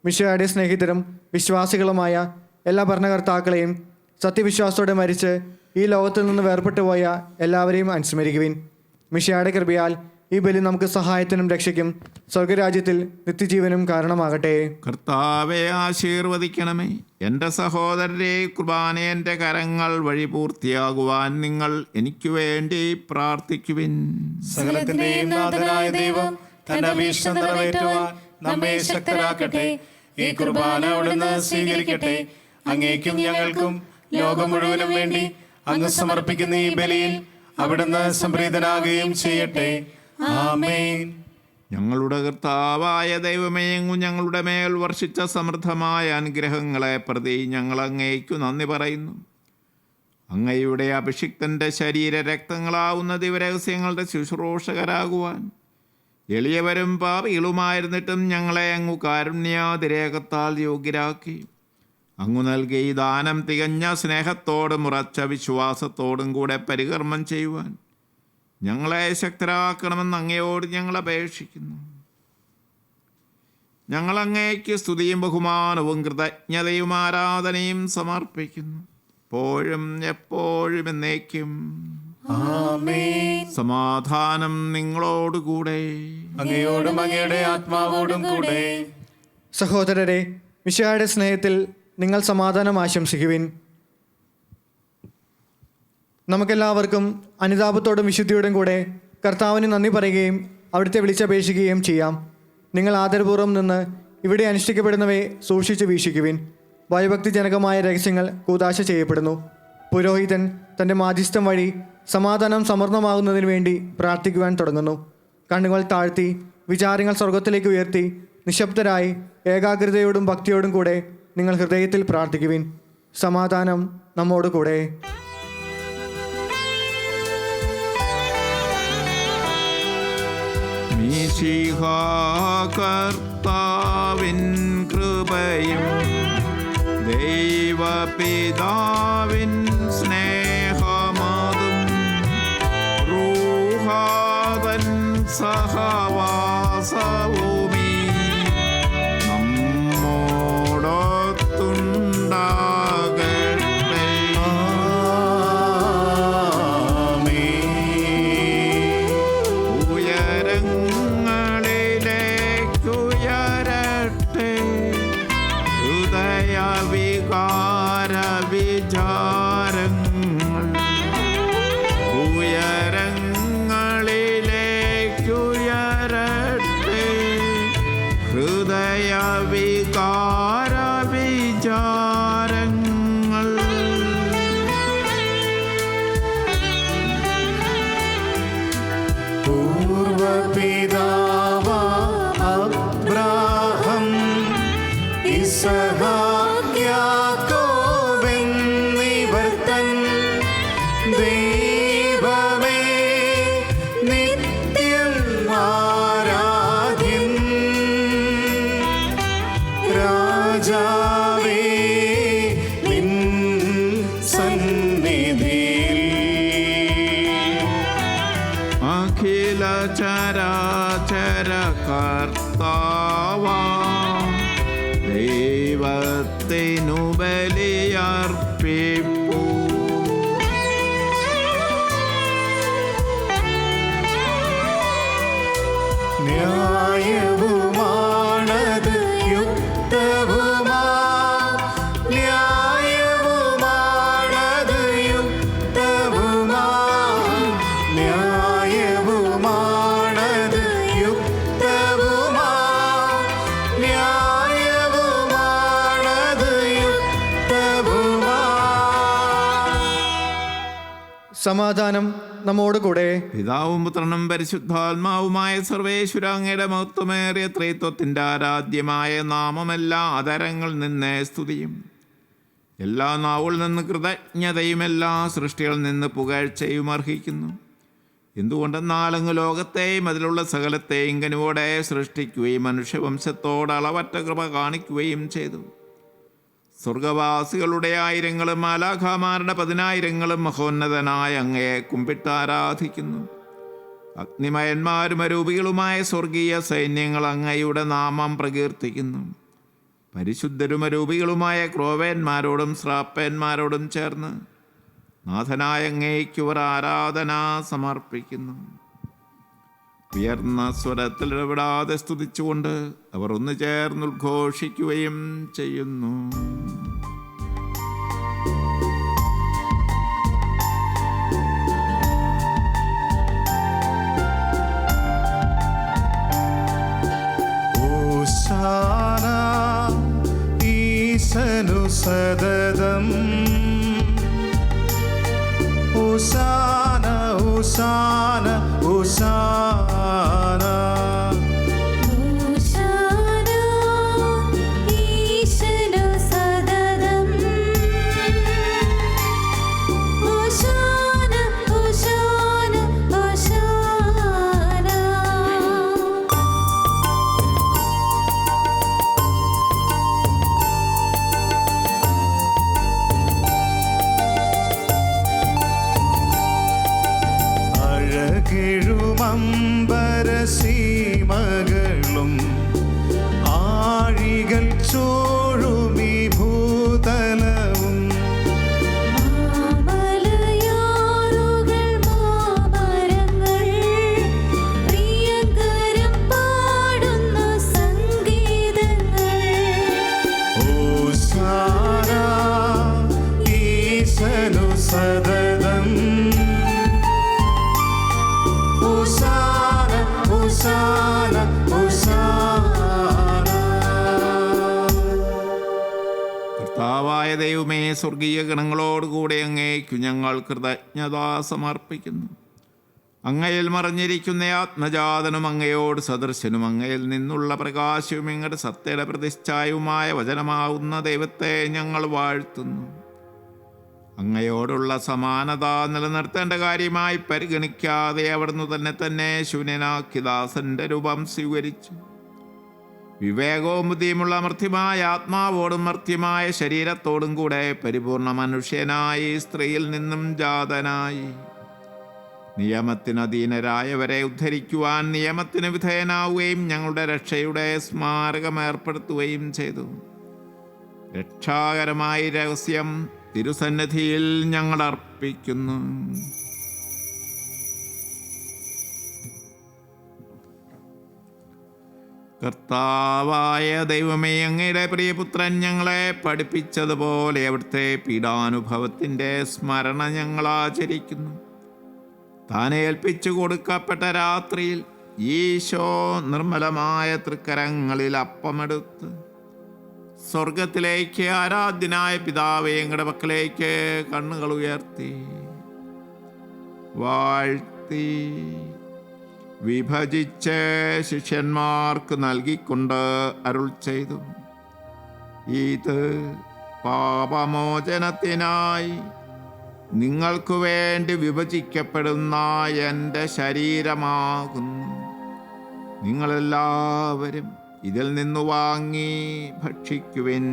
മിശിഹായുടെ സ്നേഹിതരും വിശ്വാസികളുമായ എല്ലാ ഭരണകർത്താക്കളെയും സത്യവിശ്വാസത്തോടെ മരിച്ച് ഈ ലോകത്തിൽ നിന്ന് വേർപെട്ടു പോയ എല്ലാവരെയും അനുസ്മരിക്കുവിൻ. മിശിഹായുടെ കൃപയാൽ ഈ ബലി നമുക്ക് സഹായത്തിനും രക്ഷയ്ക്കും സ്വർഗരാജ്യത്തിൽ നിത്യജീവനും കാരണമാകട്ടെ. കർത്താവെ ആശീർവദിക്കണമേ. എൻ്റെ സഹോദരരെ, കുർബാന എൻ്റെ കരങ്ങൾ വഴി പൂർത്തിയാകുവാൻ നിങ്ങൾ എനിക്ക് വേണ്ടി പ്രാർത്ഥിക്കുവിൻ. സകലത്തിന്റെയും നാഥനായ ദൈവം തന്റെ അഭീഷ്ടം നിറവേറ്റുവാൻ നമ്മെ ശക്തരാക്കട്ടെ. ഈ കുർബാന അവിടുന്ന് സ്വീകരിക്കട്ടെ. അങ്ങേക്കും ഞങ്ങൾക്കും ലോകം മുഴുവനും വേണ്ടി അങ്ങ് സമർപ്പിക്കുന്ന ഈ ബലിയിൽ അവിടുന്ന് സംപ്രീതനാകുകയും ചെയ്യട്ടെ. ആമേൻ. ഞങ്ങളുടെ കർത്താവായ ദൈവമേ, എങ്ങും ഞങ്ങളുടെ മേൽ വർഷിച്ച സമൃദ്ധമായ അനുഗ്രഹങ്ങളെ പ്രതി ഞങ്ങൾ അങ്ങേക്കു നന്ദി പറയുന്നു. അങ്ങയുടെ അഭിഷിക്തൻ്റെ ശരീര രക്തങ്ങളാവുന്ന ദിവരഹസ്യങ്ങളുടെ ശുശ്രൂഷകരാകുവാൻ എളിയവരും പാപികളുമായിരുന്നിട്ടും ഞങ്ങളെ അങ്ങു കാരുണ്യാതിരേകത്താൽ യോഗ്യരാക്കി. അങ്ങു നൽകി ഈ ദാനം തികഞ്ഞ സ്നേഹത്തോടും ഉറച്ച വിശ്വാസത്തോടും കൂടെ പരികർമ്മം ചെയ്യുവാൻ ഞങ്ങളെ ശക്തരാക്കണമെന്ന് അങ്ങയോട് ഞങ്ങൾ അപേക്ഷിക്കുന്നു. ഞങ്ങൾ അങ്ങേക്ക് സ്തുതിയും ബഹുമാനവും കൃതജ്ഞതയും ആരാധനയും സമർപ്പിക്കുന്നു, എപ്പോഴും എപ്പോഴും എന്നേക്കും. ആമേൻ. സമാധാനം നിങ്ങളോടുകൂടെ, അങ്ങയോടും അങ്ങയുടെ ആത്മാവോടും കൂടെ. സഹോദരരെ, മിശിഹായുടെ സ്നേഹത്തിൽ നിങ്ങൾ സമാധാനം ആശംസിക്കുവിൻ. നമുക്കെല്ലാവർക്കും അനുതാപത്തോടും വിശുദ്ധിയോടും കൂടെ കർത്താവിന് നന്ദി പറയുകയും അവിടുത്തെ വിളിച്ചപേക്ഷിക്കുകയും ചെയ്യാം. നിങ്ങൾ ആദരപൂർവ്വം നിന്ന് ഇവിടെ അനുഷ്ഠിക്കപ്പെടുന്നവയെ സൂക്ഷിച്ച് വീക്ഷിക്കുവിൻ. ഭയഭക്തിജനകമായ രഹസ്യങ്ങൾ കൂദാശ ചെയ്യപ്പെടുന്നു. പുരോഹിതൻ തൻ്റെ മാധ്യസ്ഥം വഴി സമാധാനം സമൃദ്ധമാകുന്നതിന് വേണ്ടി പ്രാർത്ഥിക്കുവാൻ തുടങ്ങുന്നു. കണ്ണുകൾ താഴ്ത്തി വിചാരങ്ങൾ സ്വർഗത്തിലേക്ക് ഉയർത്തി നിശബ്ദരായി ഏകാഗ്രതയോടും ഭക്തിയോടും കൂടെ നിങ്ങൾ ഹൃദയത്തിൽ പ്രാർത്ഥിക്കുവിൻ. സമാധാനം നമ്മോട് കൂടെ. മിശിഹാ കർത്താവിൻ കൃപയും ദൈവപിതാവിൻ സ്നേഹമതും റൂഹാതൻ സഹവാസവുമീ നമ്മോടൊത്തുണ്ടാകട്ടെ. ഉയരങ്ങളിലേക്കുയരട്ടെ ഹൃദയവികാര വിചാരങ്ങൾ. ഉയരങ്ങളിലേക്കുയരട്ടെ തിരുസന്നിധിയിൽ അഖില ചരാചര കർത്താവാ ദൈവത്തിനു ബലിയർപ്പിപ്പൂ. ന്യായവുമാണത് യുക്തവുമാ ന്യായവുമാണത് യുക്തവുമാ ന്യായവുമാണത് യുക്തവുമാ ന്യായവുമാണത് യുക്തവുമാ. സമാധാനം നമ്മോടുകൂടെ. പിതാവും പുത്രനും പരിശുദ്ധാത്മാവുമായ സർവേശ്വര അങ്ങയുടെ മഹത്വമേറിയ ത്രിത്വത്തിൻ്റെ ആരാധ്യമായ നാമമെല്ലാ ആദരങ്ങൾ നിന്നെ സ്തുതിയും. എല്ലാ നാവുകളിൽ നിന്ന് കൃതജ്ഞതയും എല്ലാ സൃഷ്ടികളിൽ നിന്ന് പുകഴ്ചയും അർഹിക്കുന്നു. എന്തുകൊണ്ടെന്നാൽ അങ്ങ് ലോകത്തെയും അതിലുള്ള സകലത്തെയും കനിവോടെ സൃഷ്ടിക്കുകയും മനുഷ്യവംശത്തോട് അളവറ്റ കൃപ കാണിക്കുകയും ചെയ്തു. സ്വർഗവാസികളുടെ ആയിരങ്ങളും മാലാഖമാരുടെ 10,000ങ്ങളും മഹോന്നതനായ അങ്ങയെ കുമ്പിട്ട് ആരാധിക്കുന്നു. അഗ്നിമയന്മാരും അരൂപികളുമായ സ്വർഗീയ സൈന്യങ്ങൾ അങ്ങയുടെ നാമം പ്രകീർത്തിക്കുന്നു. പരിശുദ്ധരും അരൂപികളുമായ ക്രോവേന്മാരോടും ശ്രാപ്പന്മാരോടും ചേർന്ന് നാഥനായ അങ്ങേക്ക് ഒരു ആരാധന സമർപ്പിക്കുന്നു. ഉയർന്ന സ്വരത്തിൽ ഇടപെടാതെ സ്തുതിച്ചുകൊണ്ട് അവർ ഒന്ന് ചേർന്ന് ഉദ്ഘോഷിക്കുകയും ചെയ്യുന്നു. ഓശാന ഈശനു സദതം ഓശാന ഓശാന ഓശാന ഓശാന ഈശനു സദതം ഓശാന ഓശാന ഓശാന. അഴകെഴുമമ്പരസീമകളും ആഴികൾ ചോഴുമീ ഭൂതലവും മാമലയാറുകൾ മാമരങ്ങൾ പ്രിയങ്കരം പാടുന്ന സംഗീതങ്ങൾ. ഓശാന ഈശനു സദതം ഓശാന ഓശാന ഓശാന. കർത്താവായ ദൈവമേ, സ്വർഗീയ ഗണങ്ങളോടുകൂടെ അങ്ങേക്കു ഞങ്ങൾ കൃതജ്ഞത സമർപ്പിക്കുന്നു. അങ്ങയിൽ മറഞ്ഞിരിക്കുന്ന ആത്മജാതനും അങ്ങയോട് സദൃശനും അങ്ങയിൽ നിന്നുള്ള പ്രകാശവും അങ്ങയുടെ സത്യയുടെ പ്രതിഷ്ഠായുമായ വചനമാവുന്ന ദൈവത്തെ ഞങ്ങൾ വാഴ്ത്തുന്നു. അങ്ങയോടുള്ള സമാനത നിലനിർത്തേണ്ട കാര്യമായി പരിഗണിക്കാതെ അവിടുന്ന് തന്നെ ശൂന്യനാക്കി ദാസന്റെ രൂപം സ്വീകരിച്ചു. വിവേകവും ബുദ്ധിയുമുള്ള മർത്യമായ ആത്മാവോടും മർത്യമായ ശരീരത്തോടും കൂടെ പരിപൂർണ മനുഷ്യനായി സ്ത്രീയിൽ നിന്നും ജാതനായി. നിയമത്തിനധീനരായവരെ ഉദ്ധരിക്കുവാൻ നിയമത്തിന് വിധേയനാവുകയും ഞങ്ങളുടെ രക്ഷയുടെ സ്മാരകം ഏർപ്പെടുത്തുകയും ചെയ്തു. രക്ഷാകരമായ രഹസ്യം തിരുസന്നിധിയിൽ ഞങ്ങൾ അർപ്പിക്കുന്നു. കർത്താവായ ദൈവമേ, അങ്ങയുടെ പ്രിയപുത്രൻ ഞങ്ങളെ പഠിപ്പിച്ചതുപോലെ അവിടുത്തെ പീഡാനുഭവത്തിൻ്റെ സ്മരണ ഞങ്ങൾ ആചരിക്കുന്നു. താൻ ഏൽപ്പിച്ചു കൊടുക്കപ്പെട്ട രാത്രിയിൽ ഈശോ നിർമ്മലമായ തൃക്കരങ്ങളിൽ അപ്പമെടുത്ത് സ്വർഗത്തിലേക്ക് ആരാധ്യനായ പിതാവേ അങ്ങയുടെ പക്കലേക്ക് കണ്ണുകൾ ഉയർത്തി വാഴ്ത്തി വിഭജിച്ച് ശിഷ്യന്മാർക്ക് നൽകിക്കൊണ്ട് അരുൾ ചെയ്തു, ഇത് പാപമോചനത്തിനായി നിങ്ങൾക്ക് വേണ്ടി വിഭജിക്കപ്പെടുന്ന എൻ്റെ ശരീരമാകുന്നു. നിങ്ങളെല്ലാവരും ഇതിൽ നിന്ന് വാങ്ങി ഭക്ഷിക്കുവിൻ.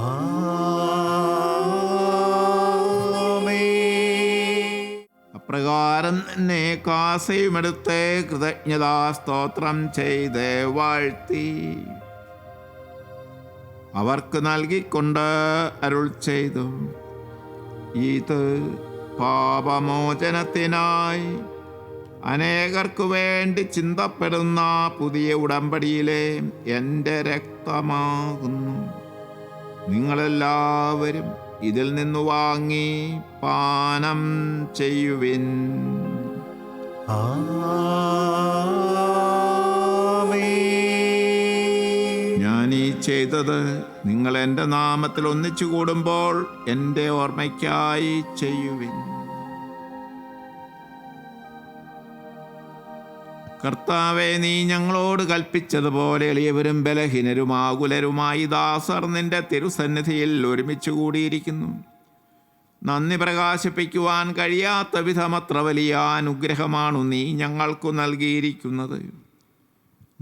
ആമേൻ. അപ്രകാരം തന്നെ കാസയുമെടുത്ത് കൃതജ്ഞതാ സ്തോത്രം ചെയ്ത് വാഴ്ത്തി അവർക്ക് നൽകിക്കൊണ്ട് അരുൾ ചെയ്തു, ഇത് പാപമോചനത്തിനായി അനേകർക്കു വേണ്ടി ചിന്തപ്പെടുന്ന പുതിയ ഉടമ്പടിയിലെ എൻ്റെ രക്തമാകുന്നു. നിങ്ങളെല്ലാവരും ഇതിൽ നിന്നു വാങ്ങി പാനം ചെയ്യുവിൻ. ഞാൻ ഈ ചെയ്തത് നിങ്ങൾ എൻ്റെ നാമത്തിൽ ഒന്നിച്ചു കൂടുമ്പോൾ എൻ്റെ ഓർമ്മയ്ക്കായി ചെയ്യുവിൻ. കർത്താവേ, നീ ഞങ്ങളോട് കൽപ്പിച്ചതുപോലെ എളിയവരും ബലഹീനരും ആകുലരുമായി ദാസർ നിന്റെ തിരുസന്നിധിയിൽ ഒരുമിച്ച് കൂടിയിരിക്കുന്നു. നന്ദി പ്രകാശിപ്പിക്കുവാൻ കഴിയാത്ത വിധമത്ര വലിയ അനുഗ്രഹമാണു നീ ഞങ്ങൾക്കു നൽകിയിരിക്കുന്നത്.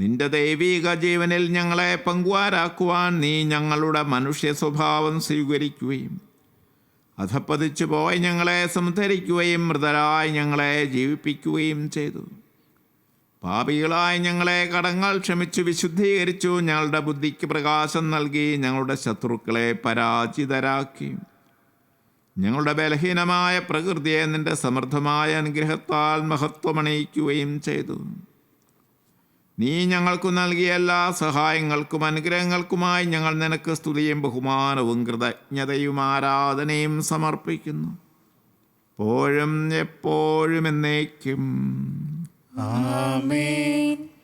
നിന്റെ ദൈവീക ജീവനിൽ ഞങ്ങളെ പങ്കുവാരാക്കുവാൻ നീ ഞങ്ങളുടെ മനുഷ്യ സ്വഭാവം സ്വീകരിക്കുകയും അധപ്പതിച്ചു പോയി ഞങ്ങളെ സംധരിക്കുകയും മൃതരായി ഞങ്ങളെ ജീവിപ്പിക്കുകയും ചെയ്തു. പാപികളായി ഞങ്ങളെ കടങ്ങൾ ക്ഷമിച്ചു വിശുദ്ധീകരിച്ചു. ഞങ്ങളുടെ ബുദ്ധിക്ക് പ്രകാശം നൽകി ഞങ്ങളുടെ ശത്രുക്കളെ പരാജിതരാക്കി. ഞങ്ങളുടെ ബലഹീനമായ പ്രകൃതിയെ നിന്റെ സമൃദ്ധമായ അനുഗ്രഹത്താൽ മഹത്വമണിയിക്കുകയും ചെയ്തു. നീ ഞങ്ങൾക്കു നൽകിയ എല്ലാ സഹായങ്ങൾക്കും അനുഗ്രഹങ്ങൾക്കുമായി ഞങ്ങൾ നിനക്ക് സ്തുതിയും ബഹുമാനവും കൃതജ്ഞതയും ആരാധനയും സമർപ്പിക്കുന്നു, എപ്പോഴും എപ്പോഴും എന്നേക്കും.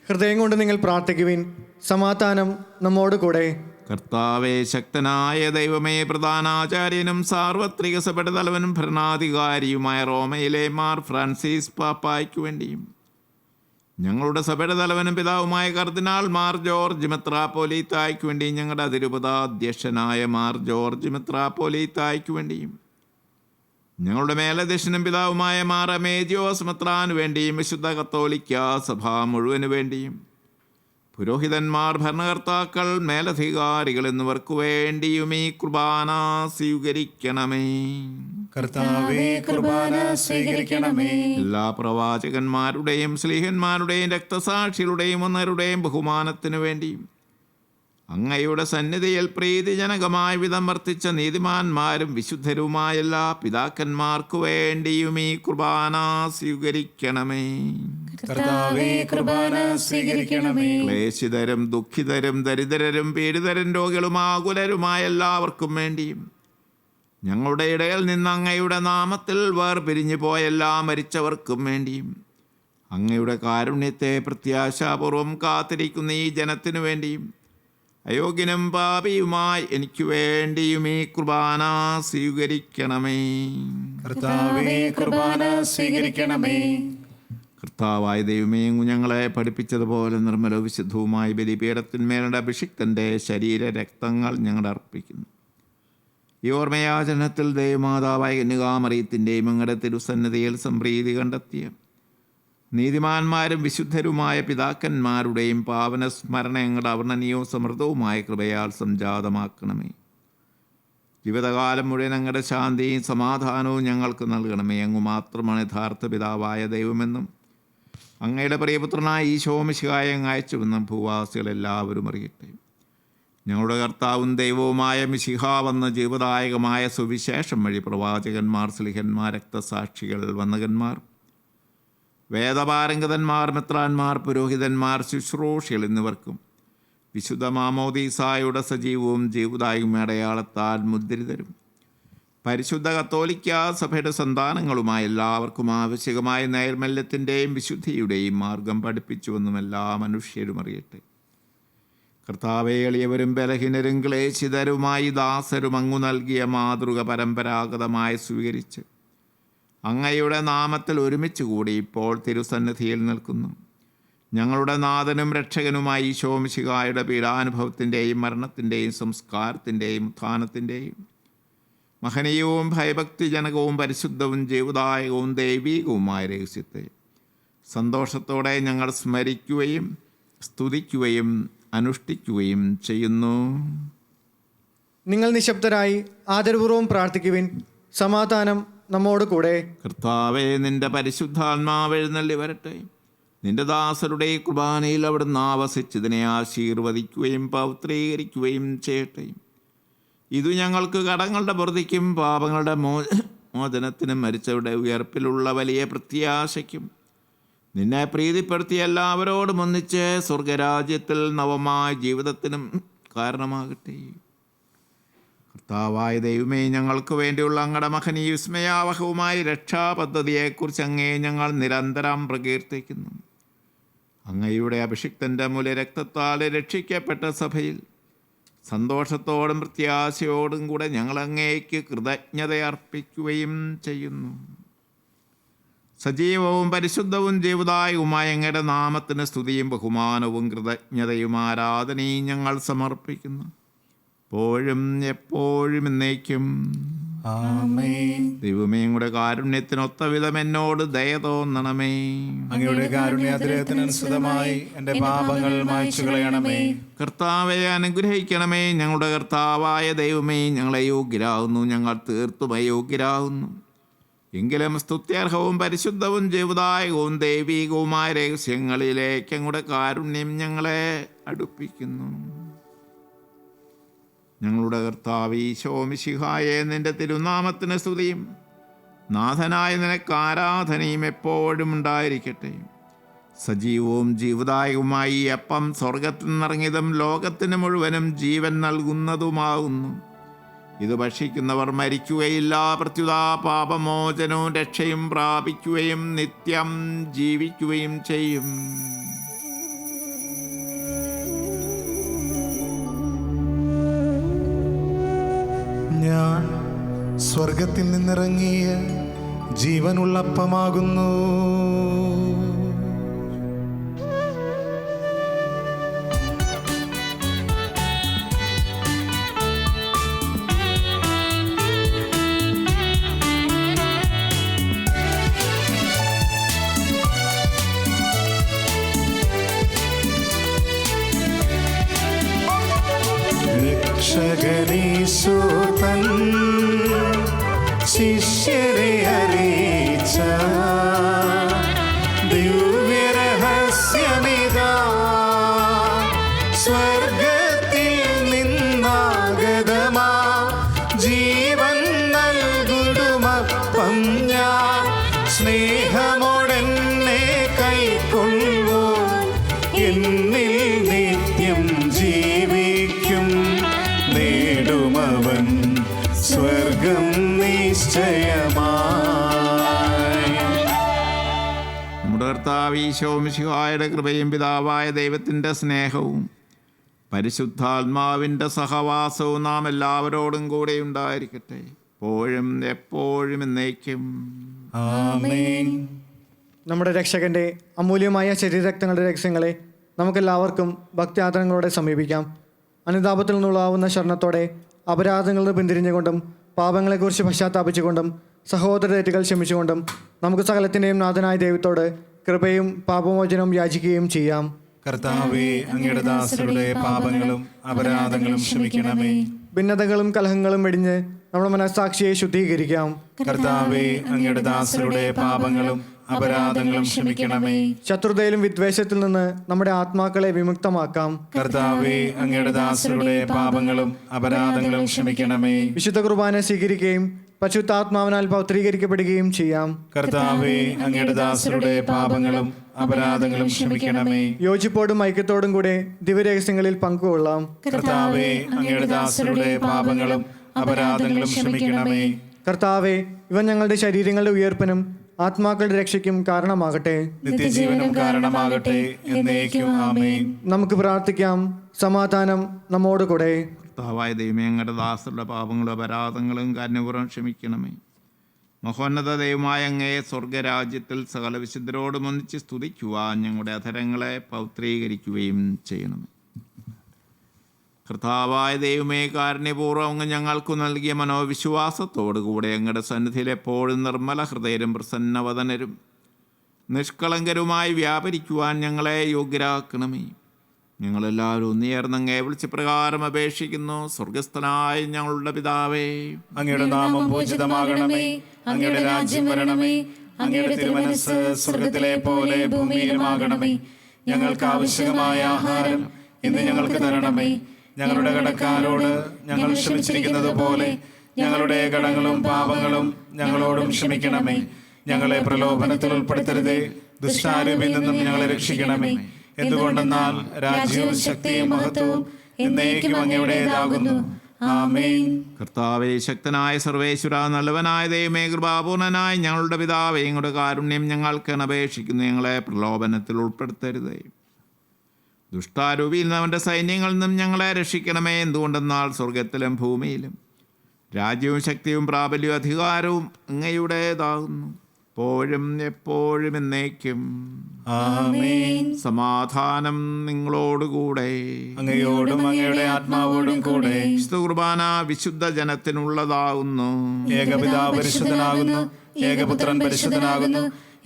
ഹൃദയം കൊണ്ട് നിങ്ങൾ പ്രാർത്ഥിക്കുവിൻ. സമാധാനം നമ്മോട് കൂടെ. കർത്താവേ, ശക്തനായ ദൈവമേ, പ്രധാനാചാര്യനും സാർവത്രിക സഭയുടെ തലവനും ഭരണാധികാരിയുമായ റോമയിലെ മാർ ഫ്രാൻസിസ് പാപ്പായ്ക്കു വേണ്ടിയും ഞങ്ങളുടെ സഭയുടെ തലവനും പിതാവുമായ കർദിനാൾ മാർ ജോർജ് മെത്രാപ്പോലീത്തായ്ക്കു വേണ്ടിയും ഞങ്ങളുടെ അതിരൂപതാധ്യക്ഷനായ മാർ ജോർജ് മെത്രാപ്പോലീത്തായ്ക്കു വേണ്ടിയും ഞങ്ങളുടെ മേലധ്യക്ഷനും പിതാവുമായ മാർ അമേജിയോസ് മെത്രാനു വേണ്ടിയും വിശുദ്ധ കത്തോലിക്ക സഭ മുഴുവനു വേണ്ടിയും പുരോഹിതന്മാർ, ഭരണകർത്താക്കൾ, മേലധികാരികൾ എന്നിവർക്കു വേണ്ടിയും ഈ കുർബാന സ്വീകരിക്കണമേ. കർത്താവേ, കുർബാന സ്വീകരിക്കണമേ. എല്ലാ പ്രവാചകന്മാരുടെയും സ്ലീഹന്മാരുടെയും രക്തസാക്ഷികളുടെയും ഒന്നരുടെയും ബഹുമാനത്തിനു വേണ്ടിയും അങ്ങയുടെ സന്നിധിയിൽ പ്രീതിജനകമായ വിധം വർത്തിച്ച നീതിമാന്മാരും വിശുദ്ധരുമായ എല്ലാ പിതാക്കന്മാർക്കു വേണ്ടിയും ഈ കുർബാന സ്വീകരിക്കണമേ. കർത്താവേ, കുർബാന സ്വീകരിക്കണമേ. ക്ലേശിതരും ദുഃഖിതരും ദരിദ്രരും പീഡിതരും രോഗികളും ആകുലരുമായ എല്ലാവർക്കും വേണ്ടിയും ഞങ്ങളുടെ ഇടയിൽ നിന്ന് അങ്ങയുടെ നാമത്തിൽ വേർപിരിഞ്ഞു പോയ എല്ലാ മരിച്ചവർക്കും വേണ്ടിയും അങ്ങയുടെ കാരുണ്യത്തെ പ്രത്യാശാപൂർവം കാത്തിരിക്കുന്ന ഈ ജനത്തിനു വേണ്ടിയും അയോഗ്യനും പാപിയുമായി എനിക്ക് വേണ്ടിയും ഈ കുർബാന സ്വീകരിക്കണമേ. കർത്താവേ, കുർബാന സ്വീകരിക്കണമേ. കർത്താവായ ദൈവമേ, ഞങ്ങളെ പഠിപ്പിച്ചതുപോലെ നിർമ്മലവും വിശുദ്ധവുമായ ബലിപീഠത്തിന്മേലുള്ള അഭിഷിക്തൻ്റെ ശരീര രക്തങ്ങൾ ഞങ്ങൾ അർപ്പിക്കുന്നു. ഈ ഓർമ്മയാചരണത്തിൽ ദൈവമാതാവായ കന്യകാമറിയത്തിൻ്റെയും അങ്ങയുടെ തിരുസന്നിധിയിൽ സംപ്രീതി കണ്ടെത്തിയ നീതിമാന്മാരും വിശുദ്ധരുമായ പിതാക്കന്മാരുടെയും പാവന സ്മരണ ഞങ്ങളുടെ അവർണ്ണനീയവും സമൃദ്ധവുമായ കൃപയാൽ സംജാതമാക്കണമേ. ജീവിതകാലം മുഴുവൻ അങ്ങയുടെ ശാന്തിയും സമാധാനവും ഞങ്ങൾക്ക് നൽകണമേ. അങ്ങ് മാത്രമാണ് യഥാർത്ഥ പിതാവായ ദൈവമെന്നും അങ്ങയുടെ പ്രിയപുത്രനായ ഈശോ മിശിഹായെ അങ്ങ് അയച്ചുവെന്നും ഭൂവാസികളെല്ലാവരും അറിയട്ടെ. ഞങ്ങളുടെ കർത്താവും ദൈവവുമായ മിശിഹ വന്ന ജീവദായകമായ സുവിശേഷം വഴി പ്രവാചകന്മാർ, സ്ലിഹന്മാർ, രക്തസാക്ഷികൾ, വന്ദകന്മാർ, വേദപാരംഗതന്മാർ, മെത്രാന്മാർ, പുരോഹിതന്മാർ, ശുശ്രൂഷികൾ എന്നിവർക്കും വിശുദ്ധ മാമോദീസായുടെ സജീവവും ജീവദായകവും അടയാളത്താൽ മുദ്രിതരും പരിശുദ്ധ കത്തോലിക്ക സഭയുടെ സന്താനങ്ങളുമായ എല്ലാവർക്കും ആവശ്യകമായ നൈർമല്യത്തിൻ്റെയും വിശുദ്ധിയുടെയും മാർഗം പഠിപ്പിച്ചുവെന്നും എല്ലാ മനുഷ്യരും അറിയട്ടെ. കർത്താവേ, എളിയവരും ബലഹീനരും ക്ലേശിതരുമായി ദാസരും അങ്ങു നൽകിയ മാതൃക പരമ്പരാഗതമായി സ്വീകരിച്ച് അങ്ങയുടെ നാമത്തിൽ ഒരുമിച്ച് കൂടി ഇപ്പോൾ തിരുസന്നിധിയിൽ നിൽക്കുന്നു. ഞങ്ങളുടെ നാഥനും രക്ഷകനുമായി ഈശോ മിശിഹായുടെ പീഡാനുഭവത്തിൻ്റെയും മരണത്തിൻ്റെയും സംസ്കാരത്തിൻ്റെയും ഉത്ഥാനത്തിൻ്റെയും മഹനീയവും ഭയഭക്തിജനകവും പരിശുദ്ധവും ജീവദായകവും ദൈവീകവുമായ രഹസ്യത്തെ സന്തോഷത്തോടെ ഞങ്ങൾ സ്മരിക്കുകയും സ്തുതിക്കുകയും അനുഷ്ഠിക്കുകയും ചെയ്യുന്നു. നിങ്ങൾ നിശബ്ദരായി ആദരപൂർവ്വം പ്രാർത്ഥിക്കുവിൻ. സമാധാനം നമ്മോട് കൂടെ. കർത്താവേ, നിന്റെ പരിശുദ്ധാത്മാവ് എഴുന്നള്ളി വരട്ടെ. നിന്റെ ദാസരുടെ കുർബാനയിൽ അവിടുന്ന് ആവസിച്ചതിനെ ആശീർവദിക്കുകയും പവിത്രീകരിക്കുകയും ചെയ്യട്ടെ. ഇത് ഞങ്ങൾക്ക് കടങ്ങളുടെ പ്രതിക്കും പാപങ്ങളുടെ മോചനത്തിനും മരിച്ചവരുടെ ഉയർപ്പിലുള്ള വലിയ പ്രത്യാശയ്ക്കും നിന്നെ പ്രീതിപ്പെടുത്തിയ എല്ലാവരോടും ഒന്നിച്ച് സ്വർഗരാജ്യത്തിൽ നവമായ ജീവിതത്തിനും കാരണമാകട്ടെ. കർത്താവായ ദൈവമേ, ഞങ്ങൾക്ക് വേണ്ടിയുള്ള അങ്ങയുടെ മഹനീയ വിസ്മയാവഹവുമായ രക്ഷാപദ്ധതിയെക്കുറിച്ച് അങ്ങേ ഞങ്ങൾ നിരന്തരം പ്രകീർത്തിക്കുന്നു. അങ്ങയുടെ അഭിഷിക്തൻ്റെ മൂല്യരക്തത്താൽ രക്ഷിക്കപ്പെട്ട സഭയിൽ സന്തോഷത്തോടും പ്രത്യാശയോടും കൂടെ ഞങ്ങൾ അങ്ങേക്ക് കൃതജ്ഞതയർപ്പിക്കുകയും ചെയ്യുന്നു. സജീവവും പരിശുദ്ധവും ജീവദായകവുമായ അങ്ങയുടെ നാമത്തിന് സ്തുതിയും ബഹുമാനവും കൃതജ്ഞതയും ആരാധനയും ഞങ്ങൾ സമർപ്പിക്കുന്നു, എപ്പോഴും എപ്പോഴും എന്നേക്കും. ആമേൻ. ദൈവമേ, അങ്ങയുടെ കാരുണ്യത്തിനൊത്ത വിധം എന്നോട് ദയ തോന്നണമേ. അങ്ങയുടെ കാരുണ്യാതിരേകത്തിനനുസൃതമായി എൻ്റെ പാപങ്ങൾ മായ്ച്ചു കളയണമേ. കർത്താവെ, അനുഗ്രഹിക്കണമേ. ഞങ്ങളുടെ കർത്താവായ ദൈവമേ, ഞങ്ങളെ യോഗ്യരാകുന്നു, ഞങ്ങൾ തീർത്തും അയോഗ്യരാകുന്നു. എങ്കിലും സ്തുത്യർഹവും പരിശുദ്ധവും ജീവദായകവും ദൈവികവുമായ രഹസ്യങ്ങളിലേക്ക് അങ്ങയുടെ കാരുണ്യം ഞങ്ങളെ അടുപ്പിക്കുന്നു. ഞങ്ങളുടെ കർത്താവ് ഈശോ മിശിഹായെ, നിന്റെ തിരുനാമത്തിന് സ്തുതിയും നാഥനായ നിനക്ക് ആരാധനയും എപ്പോഴും ഉണ്ടായിരിക്കട്ടെ. സജീവവും ജീവദായകവുമായി ഈ അപ്പം സ്വർഗത്തിൽ നിന്നിറങ്ങിയതും ലോകത്തിന് മുഴുവനും ജീവൻ നൽകുന്നതുമാകുന്നു. ഇത് ഭക്ഷിക്കുന്നവർ മരിക്കുകയില്ല, പ്രത്യുത പാപമോചനവും രക്ഷയും പ്രാപിക്കുകയും നിത്യം ജീവിക്കുകയും ചെയ്യും. ഞാൻ സ്വർഗത്തിൽ നിന്നിറങ്ങിയ ജീവനുള്ളപ്പമാകുന്നു. രക്ഷകനീശോ തൻ ശിഷ്യരെ അറിയിച്ച ദിവ്യരഹസ്യമിതാ, സ്വർഗത്തിൽ നിന്നാഗതമാ ജീവൻ നൽകുമപ്പം ഞാൻ, സ്നേഹമോടെന്നെ കൈക്കൊള്ളുവോ എന്നിൽ നിത്യം ജീവിക്കും, നേടുമവൻ സ്വർഗം നിശ്ചയമായി. നമ്മുടെ കർത്താവ് ഈശോ മിശിഹായുടെ കൃപയും പിതാവായ ദൈവത്തിൻ്റെ സ്നേഹവും പരിശുദ്ധാത്മാവിൻ്റെ സഹവാസവും നാം എല്ലാവരോടും കൂടെ ഉണ്ടായിരിക്കട്ടെ, എപ്പോഴും എപ്പോഴും എന്നേക്കും. ആമേൻ. നമ്മുടെ രക്ഷകൻ്റെ അമൂല്യമായ ശരീരരക്തങ്ങളുടെ രഹസ്യങ്ങളെ നമുക്കെല്ലാവർക്കും ഭക്ത്യാദരങ്ങളോടെ സമീപിക്കാം. അനുതാപത്തിൽ നിന്നുള്ളാവുന്ന ശരണത്തോടെ അപരാധങ്ങളിൽ നിന്ന് പിന്തിരിഞ്ഞുകൊണ്ടും പാപങ്ങളെക്കുറിച്ച് പശ്ചാത്താപിച്ചുകൊണ്ടും സഹോദര തെറ്റുകൾ ക്ഷമിച്ചുകൊണ്ടും നമുക്ക് സകലത്തിൻ്റെയും നാഥനായ ദൈവത്തോട് കൃപയും പാപമോചനവും യാചിക്കുകയും ചെയ്യാം. കർത്താവേ, അങ്ങയുടെ ദാസരുടെ പാപങ്ങളും അപരാധങ്ങളും ക്ഷമിക്കണമേ. ഭിന്നതകളും കലഹങ്ങളും വെടിഞ്ഞ് നമ്മുടെ മനസ്സാക്ഷിയെ ശുദ്ധീകരിക്കാം. കർത്താവേ, അങ്ങയുടെ ദാസരുടെ പാപങ്ങളും അപരാധങ്ങളും ക്ഷമിക്കണമേ. ശത്രുതയിലും വിദ്വേഷത്തിൽ നിന്ന് നമ്മുടെ ആത്മാക്കളെ വിമുക്തമാക്കാം. കർത്താവേ, അങ്ങയുടെ ദാസരുടെ പാപങ്ങളും അപരാധങ്ങളും ക്ഷമിക്കണമേ. വിശുദ്ധ കുർബാന സ്വീകരിക്കുകയും പരിശുദ്ധാത്മാവിനാൽ പൗത്രീകരിക്കപ്പെടുകയും ചെയ്യാം. കർത്താവേ, അങ്ങയുടെ ദാസരുടെ പാപങ്ങളും അപരാധങ്ങളും ക്ഷമിക്കണമേ. യോജിപ്പോടും ഐക്യത്തോടും കൂടെ ദിവ്യരഹസ്യങ്ങളിൽ പങ്കുകൊള്ളാം. കർത്താവേ, അങ്ങയുടെ ദാസരുടെ പാപങ്ങളും അപരാധങ്ങളും ക്ഷമിക്കണമേ. കർത്താവെ, ഇവ ഞങ്ങളുടെ ശരീരങ്ങളുടെ ഉയർപ്പിനും ആത്മാക്കളുടെ രക്ഷയ്ക്കും കാരണമാകട്ടെ. നിത്യജീവനും കാരണമാകട്ടെ. എന്നേക്കും ആമേൻ. നമുക്ക് പ്രാർത്ഥിക്കാം. സമാധാനം നമ്മോട് കൂടെ. കർത്താവായ ദൈവമേ, അങ്ങയുടെ ദാസരുടെ പാപങ്ങളും അപരാധങ്ങളും കാരുണ്യപൂർവ്വം ക്ഷമിക്കണമേ. മഹോന്നത ദൈവമായ അങ്ങയെ സ്വർഗരാജ്യത്തിൽ സകല വിശുദ്ധരോടും ഒന്നിച്ച് സ്തുതിക്കുവാൻ ഞങ്ങളുടെ അധരങ്ങളെ പൗത്രീകരിക്കുകയും ചെയ്യണമേ. കർത്താവായ ദൈവമേ, കാരുണ്യപൂർവ്വം അങ്ങ് ഞങ്ങൾക്ക് നൽകിയ മനോവിശ്വാസത്തോടുകൂടെ അങ്ങയുടെ സന്നിധിയിൽ എപ്പോഴും നിർമ്മല ഹൃദയരും പ്രസന്നവദനരും നിഷ്കളങ്കരുമായി വ്യാപരിക്കുവാൻ ഞങ്ങളെ യോഗ്യരാക്കണമേ. ഞങ്ങളെല്ലാവരും ഒന്നുചേർന്നങ്ങേ വിളിച്ച് പ്രകാരം അപേക്ഷിക്കുന്നു. സ്വർഗസ്ഥനായ ഞങ്ങളുടെ പിതാവേ, അങ്ങയുടെ നാമം പൂജിതമാകണമേ. അങ്ങയുടെ രാജ്യം വരണമേ. അങ്ങയുടെ തിരുമനസ്സ് സ്വർഗത്തിലെ പോലെ ഭൂമിയിലുമാകണമേ. ഞങ്ങൾക്ക് ആവശ്യമായ ആഹാരം ഇന്ന് ഞങ്ങൾക്ക് തരണമേ. ഞങ്ങളുടെ കടക്കാരോട് ഞങ്ങൾ ക്ഷമിച്ചിരിക്കുന്നത് പോലെ ഞങ്ങളുടെ കടങ്ങളും പാപങ്ങളും ഞങ്ങളോടും ക്ഷമിക്കണമേ. ഞങ്ങളെ പ്രലോഭനത്തിൽ ഉൾപ്പെടുത്തരുതേ, ദുഷ്ടാരൂപിൽ നിന്നും ഞങ്ങളെ രക്ഷിക്കണമേ. എന്തുകൊണ്ടെന്നാൽ രാജ്യവും ശക്തിയും മഹത്വവും എന്നേക്കും അങ്ങയുടേതാകുന്നു. ആമേൻ. കർത്താവേ, ശക്തനായ സർവേശ്വര, നല്ലവനായ ദൈവമേ, കൃപാപൂർണനായ ഞങ്ങളുടെ പിതാവേ, ഞങ്ങളുടെ കാരുണ്യം ഞങ്ങൾക്ക് അപേക്ഷിക്കുന്നു. ഞങ്ങളെ പ്രലോഭനത്തിൽ ഉൾപ്പെടുത്തരുതേ, ദുഷ്ടാരൂപിയിൽ നിന്ന് അവൻ്റെ സൈന്യങ്ങളിൽ നിന്നും ഞങ്ങളെ രക്ഷിക്കണമേ. എന്തുകൊണ്ടെന്നാൽ സ്വർഗത്തിലും ഭൂമിയിലും രാജ്യവും ശക്തിയും പ്രാബല്യവും അധികാരവും അങ്ങയുടേതാകുന്നു, എപ്പോഴും എപ്പോഴും എന്നേക്കും. ആമേൻ. സമാധാനം നിങ്ങളോടുകൂടെ, അങ്ങയോടും അങ്ങയുടെ ആത്മാവോടും കൂടെ. വിശുദ്ധ കുർബാന വിശുദ്ധ ജനത്തിനുള്ളതാകുന്നു. ഏകപിതാവ് പരിശുദ്ധനാകുന്നു, ഏകപുത്രൻ പരിശുദ്ധനാകുന്നു,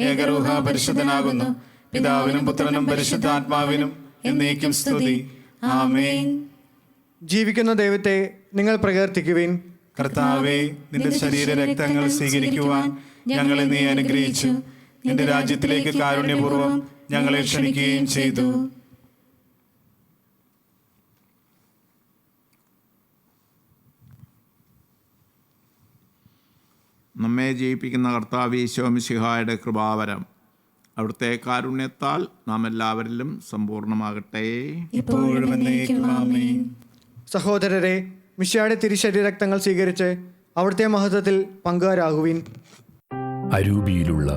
ഏകരൂഹ പരിശുദ്ധനാകുന്നു. പിതാവിനും പുത്രനും പരിശുദ്ധാത്മാവിനും എന്നേക്കും സ്തുതി. ആമേൻ. ജീവിക്കുന്ന ദൈവത്തെ നിങ്ങൾ പ്രകീർത്തിക്കുവിൻ. കർത്താവേ, നിന്റെ ശരീര രക്തങ്ങൾ സ്വീകരിക്കുവാൻ ഞങ്ങളെ നീ അനുഗ്രഹിച്ചു. നിന്റെ രാജ്യത്തിലേക്ക് കാരുണ്യപൂർവ്വം ഞങ്ങളെ ക്ഷണിക്കുകയും ചെയ്തു. നമ്മെ ജീവിപ്പിക്കുന്ന കർത്താവ് ഈശോ മിശിഹായുടെ കൃപാവരം അവിടുത്തെ കാരുണ്യത്താൽ നാം എല്ലാവരിലും സമ്പൂർണ്ണമാകട്ടെ. ഇപ്പോഴും എന്നേക്കും. ആമേൻ. സഹോദരരെ, മിശിഹായുടെ തിരുശരീരക്തങ്ങൾ സ്വീകരിച്ച് അവിടുത്തെ മഹത്വത്തിൽ പങ്കുകാരാകുവിൻ. അരൂപിയിലുള്ള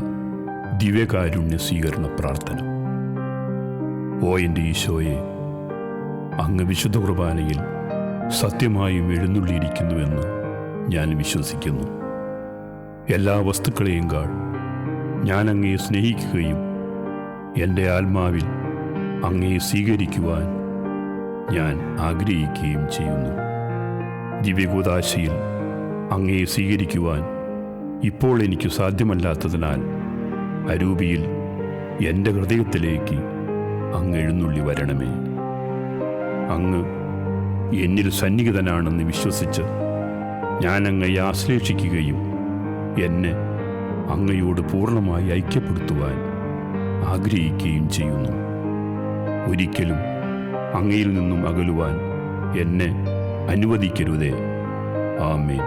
ദിവ്യകാരുണ്യ സ്വീകരണ പ്രാർത്ഥന. ഓ എൻ്റെ ഈശോയെ, അങ്ങ് വിശുദ്ധ കുർബാനയിൽ സത്യമായും എഴുന്നള്ളിയിരിക്കുന്നുവെന്ന് ഞാൻ വിശ്വസിക്കുന്നു. എല്ലാ വസ്തുക്കളെയും കാൾ ഞാൻ അങ്ങയെ സ്നേഹിക്കുകയും എൻ്റെ ആത്മാവിൽ അങ്ങയെ സ്വീകരിക്കുവാൻ ഞാൻ ആഗ്രഹിക്കുകയും ചെയ്യുന്നു. ദിവ്യകൂദാശയിൽ അങ്ങയെ സ്വീകരിക്കുവാൻ ഇപ്പോൾ എനിക്ക് സാധ്യമല്ലാത്തതിനാൽ അരൂപിയിൽ എൻ്റെ ഹൃദയത്തിലേക്ക് അങ്ങ് എഴുന്നള്ളി വരണമേ. അങ്ങ് എന്നിൽ സന്നിഹിതനാണെന്ന് വിശ്വസിച്ച് ഞാൻ അങ്ങയെ ആശ്ലേഷിക്കുകയും എന്നെ അങ്ങയോട് പൂർണ്ണമായി ഐക്യപ്പെടുത്തുവാൻ ആഗ്രഹിക്കുകയും ചെയ്യുന്നു. ഒരിക്കലും അങ്ങയിൽ നിന്നും അകലുവാൻ എന്നെ അനുവദിക്കരുതേ. ആമേൻ.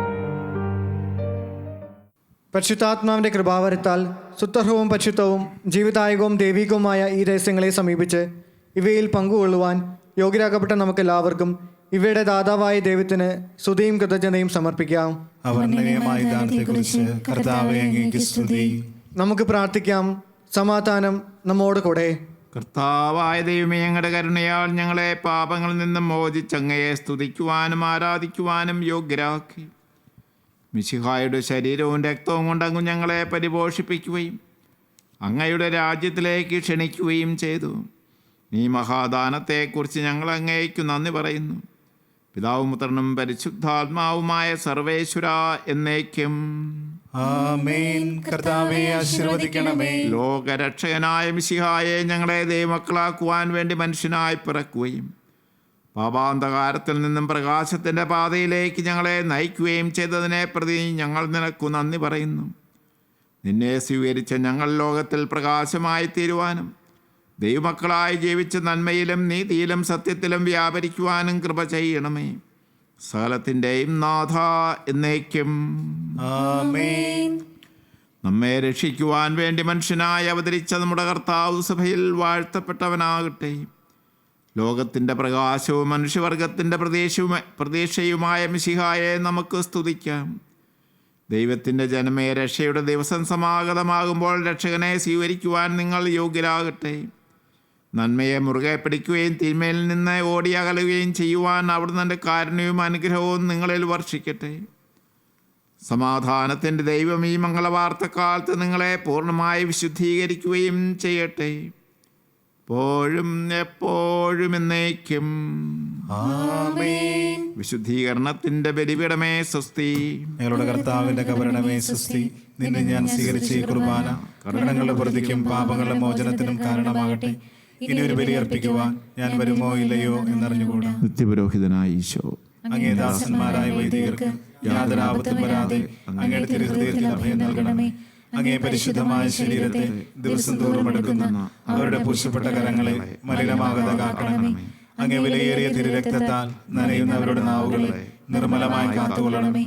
പരിശുദ്ധാത്മാവിൻ്റെ കൃപാവരത്താൽ സുത്തർഹവും പരിശുദ്ധവും ജീവിതായകവും ദൈവികവുമായ ഈ രഹസ്യങ്ങളെ സമീപിച്ച് ഇവയിൽ പങ്കുകൊള്ളുവാൻ യോഗ്യരാക്കപ്പെട്ട നമുക്കെല്ലാവർക്കും ഇവയുടെ ദാതാവായ ദൈവത്തിന് സ്തുതിയും കൃതജ്ഞതയും സമർപ്പിക്കാം. അവർണ്ണനീയമായ ദാനത്തെക്കുറിച്ച് കർത്താവേ, അങ്ങേക്ക് സ്തുതി. നമുക്ക് പ്രാർത്ഥിക്കാം. സമാധാനം നമ്മോട് കൂടെ. കർത്താവായ ദൈവമേ, ഞങ്ങളുടെ കരുണയാൽ ഞങ്ങളെ പാപങ്ങളിൽ നിന്നും മോചിച്ച് അങ്ങയെ സ്തുതിക്കുവാനും ആരാധിക്കുവാനും യോഗ്യരാക്കി. മിശിഹായുടെ ശരീരവും രക്തവും കൊണ്ട് അങ്ങ് ഞങ്ങളെ പരിപോഷിപ്പിക്കുകയും അങ്ങയുടെ രാജ്യത്തിലേക്ക് ക്ഷണിക്കുകയും ചെയ്തു. ഈ മഹാദാനത്തെക്കുറിച്ച് ഞങ്ങൾ അങ്ങേക്കു നന്ദി പറയുന്നു. പിതാവും പുത്രനും പരിശുദ്ധാത്മാവുമായ സർവേശ്വര എന്നേക്കും. ആമേൻ. കർത്താവേ, ആശീർവദിക്കണമേ. ലോകരക്ഷകനായ മിശിഹായെ ഞങ്ങളെ ദൈവമക്കളാക്കുവാൻ വേണ്ടി മനുഷ്യനായി പിറക്കുകയും പാപാന്ധകാരത്തിൽ നിന്നും പ്രകാശത്തിൻ്റെ പാതയിലേക്ക് ഞങ്ങളെ നയിക്കുകയും ചെയ്തതിനെ പ്രതി ഞങ്ങൾ നിനക്കു നന്ദി പറയുന്നു. നിന്നെ സ്വീകരിച്ച ഞങ്ങൾ ലോകത്തിൽ പ്രകാശമായി തീരുവാനും ദൈവമക്കളായി ജീവിച്ച് നന്മയിലും നീതിയിലും സത്യത്തിലും വ്യാപരിക്കുവാനും കൃപ ചെയ്യണമേ. സകലത്തിൻ്റെയും നാഥ എന്നേക്കും. ആമേൻ. നമ്മെ രക്ഷിക്കുവാൻ വേണ്ടി മനുഷ്യനായി അവതരിച്ച നമ്മുടെ കർത്താവ് സഭയിൽ വാഴ്ത്തപ്പെട്ടവനാകട്ടെ. ലോകത്തിൻ്റെ പ്രകാശവും മനുഷ്യവർഗത്തിൻ്റെ പ്രതീക്ഷയുമായ മിശിഹായെ നമുക്ക് സ്തുതിക്കാം. ദൈവത്തിൻ്റെ ജനമേ, രക്ഷയുടെ ദിവസം സമാഗതമാകുമ്പോൾ രക്ഷകനെ സ്വീകരിക്കുവാൻ നിങ്ങൾ യോഗ്യരാകട്ടെ. നന്മയെ മുറുകെ പിടിക്കുകയും തിന്മയിൽ നിന്ന് ഓടിയകലുകയും ചെയ്യുവാൻ അവിടുന്ന് തൻ്റെ കാരുണ്യവും അനുഗ്രഹവും നിങ്ങളിൽ വർഷിക്കട്ടെ. സമാധാനത്തിൻ്റെ ദൈവം ഈ മംഗളവാർത്തക്കാലത്ത് നിങ്ങളെ പൂർണ്ണമായി വിശുദ്ധീകരിക്കുകയും ചെയ്യട്ടെ. എപ്പോഴും എപ്പോഴും എന്നേക്കും. ആമേൻ. വിശുദ്ധീകരണത്തിൻ്റെ ബലിപീഠമേ സ്വസ്തി. ഞങ്ങളുടെ കർത്താവിന്റെ കബരണമേ സ്വസ്തി. നിന്നെ ഞാൻ സ്വീകരിച്ച ഈ കുർബാന കരുണങ്ങളുടെ പ്രതിക്കും പാപങ്ങളുടെ മോചനത്തിനും കാരണമാകട്ടെ. ഇനി ഒരു ബലിയർപ്പിക്കുവാൻ ഞാൻ വരുമോ ഇല്ലയോ എന്നറിഞ്ഞുകൂടാ. നിത്യപുരോഹിതനായ ഈശോ, അങ്ങേ ദാസന്മാരായ വൈദികർക്ക് യാതൊരു ആപത്തും വരാതെ അങ്ങയുടെ തിരുഹൃദയത്തിൽ അഭയം നൽകണമേ. അങ്ങേ പരിശുദ്ധമായ ശരീരത്തെ ദിവസം തോറും എടുക്കുന്ന അവരുടെ പൂശപ്പെട്ട കരങ്ങളെ മലിനമാകാതെ കാക്കണമേ. അങ്ങേ വിലയേറിയ തിരുരക്തത്താൽ നനയുന്നവരുടെ നാവുകളെ നിർമ്മലമായി കാത്തുകൊള്ളണമേ.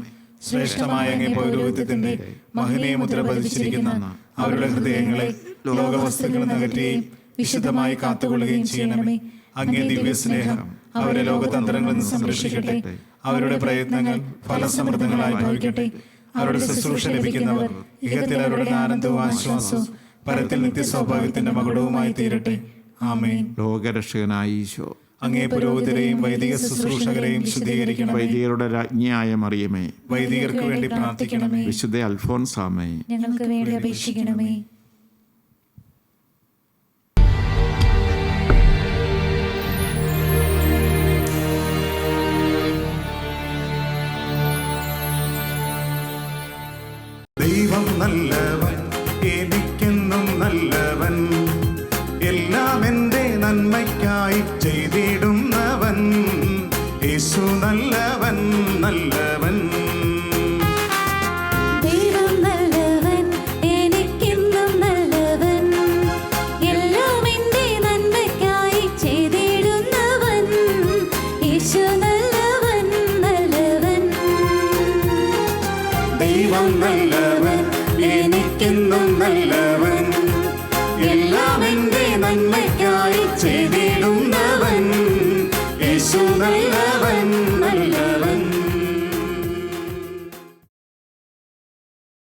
ശ്രേഷ്ഠമായ അങ്ങേ പൗരോഹിത്യത്തിന്റെ മഹനീയ മുദ്ര പതിച്ചിരിക്കുന്ന അവരുടെ ഹൃദയങ്ങളെ ലോകവസ്തുക്കളിൽ നികറ്റുകയും വിശുദ്ധമായി കാത്തുകൊള്ളുകയും ചെയ്യണമേ. അങ്ങേ ദിവ്യ സ്നേഹം അവരെ ലോകതന്ത്രങ്ങളിൽ നിന്ന് സംരക്ഷിക്കട്ടെ. അവരുടെ പ്രയത്നങ്ങൾ ഫലസമൃദ്ധങ്ങളായി ഭവിക്കട്ടെ. അവരുടെ ശുശ്രൂഷ ലഭിക്കുന്നവർ ഇഹത്തിൽ അവരുടെ ആനന്ദവും ആശ്വാസവും പരത്തിൽ നിത്യസൗഭാഗ്യത്തിന്റെ മകുടവുമായി തീരട്ടെ. ആമേൻ. ലോകരക്ഷകനായ ഈശോ, അങ്ങേ പുരോഹിതരെയും വൈദിക ശുശ്രൂഷകരെയും ശുദ്ധീകരിക്കണം. വൈദികരുടെ രാജ്ഞിയായ മറിയമേ, വൈദികർക്ക് വേണ്ടി പ്രാർത്ഥിക്കണമേ. വിശുദ്ധ അൽഫോൻസാമേ, ഞങ്ങൾക്ക് വേണ്ടി അപേക്ഷിക്കണമേ. ദൈവം നല്ല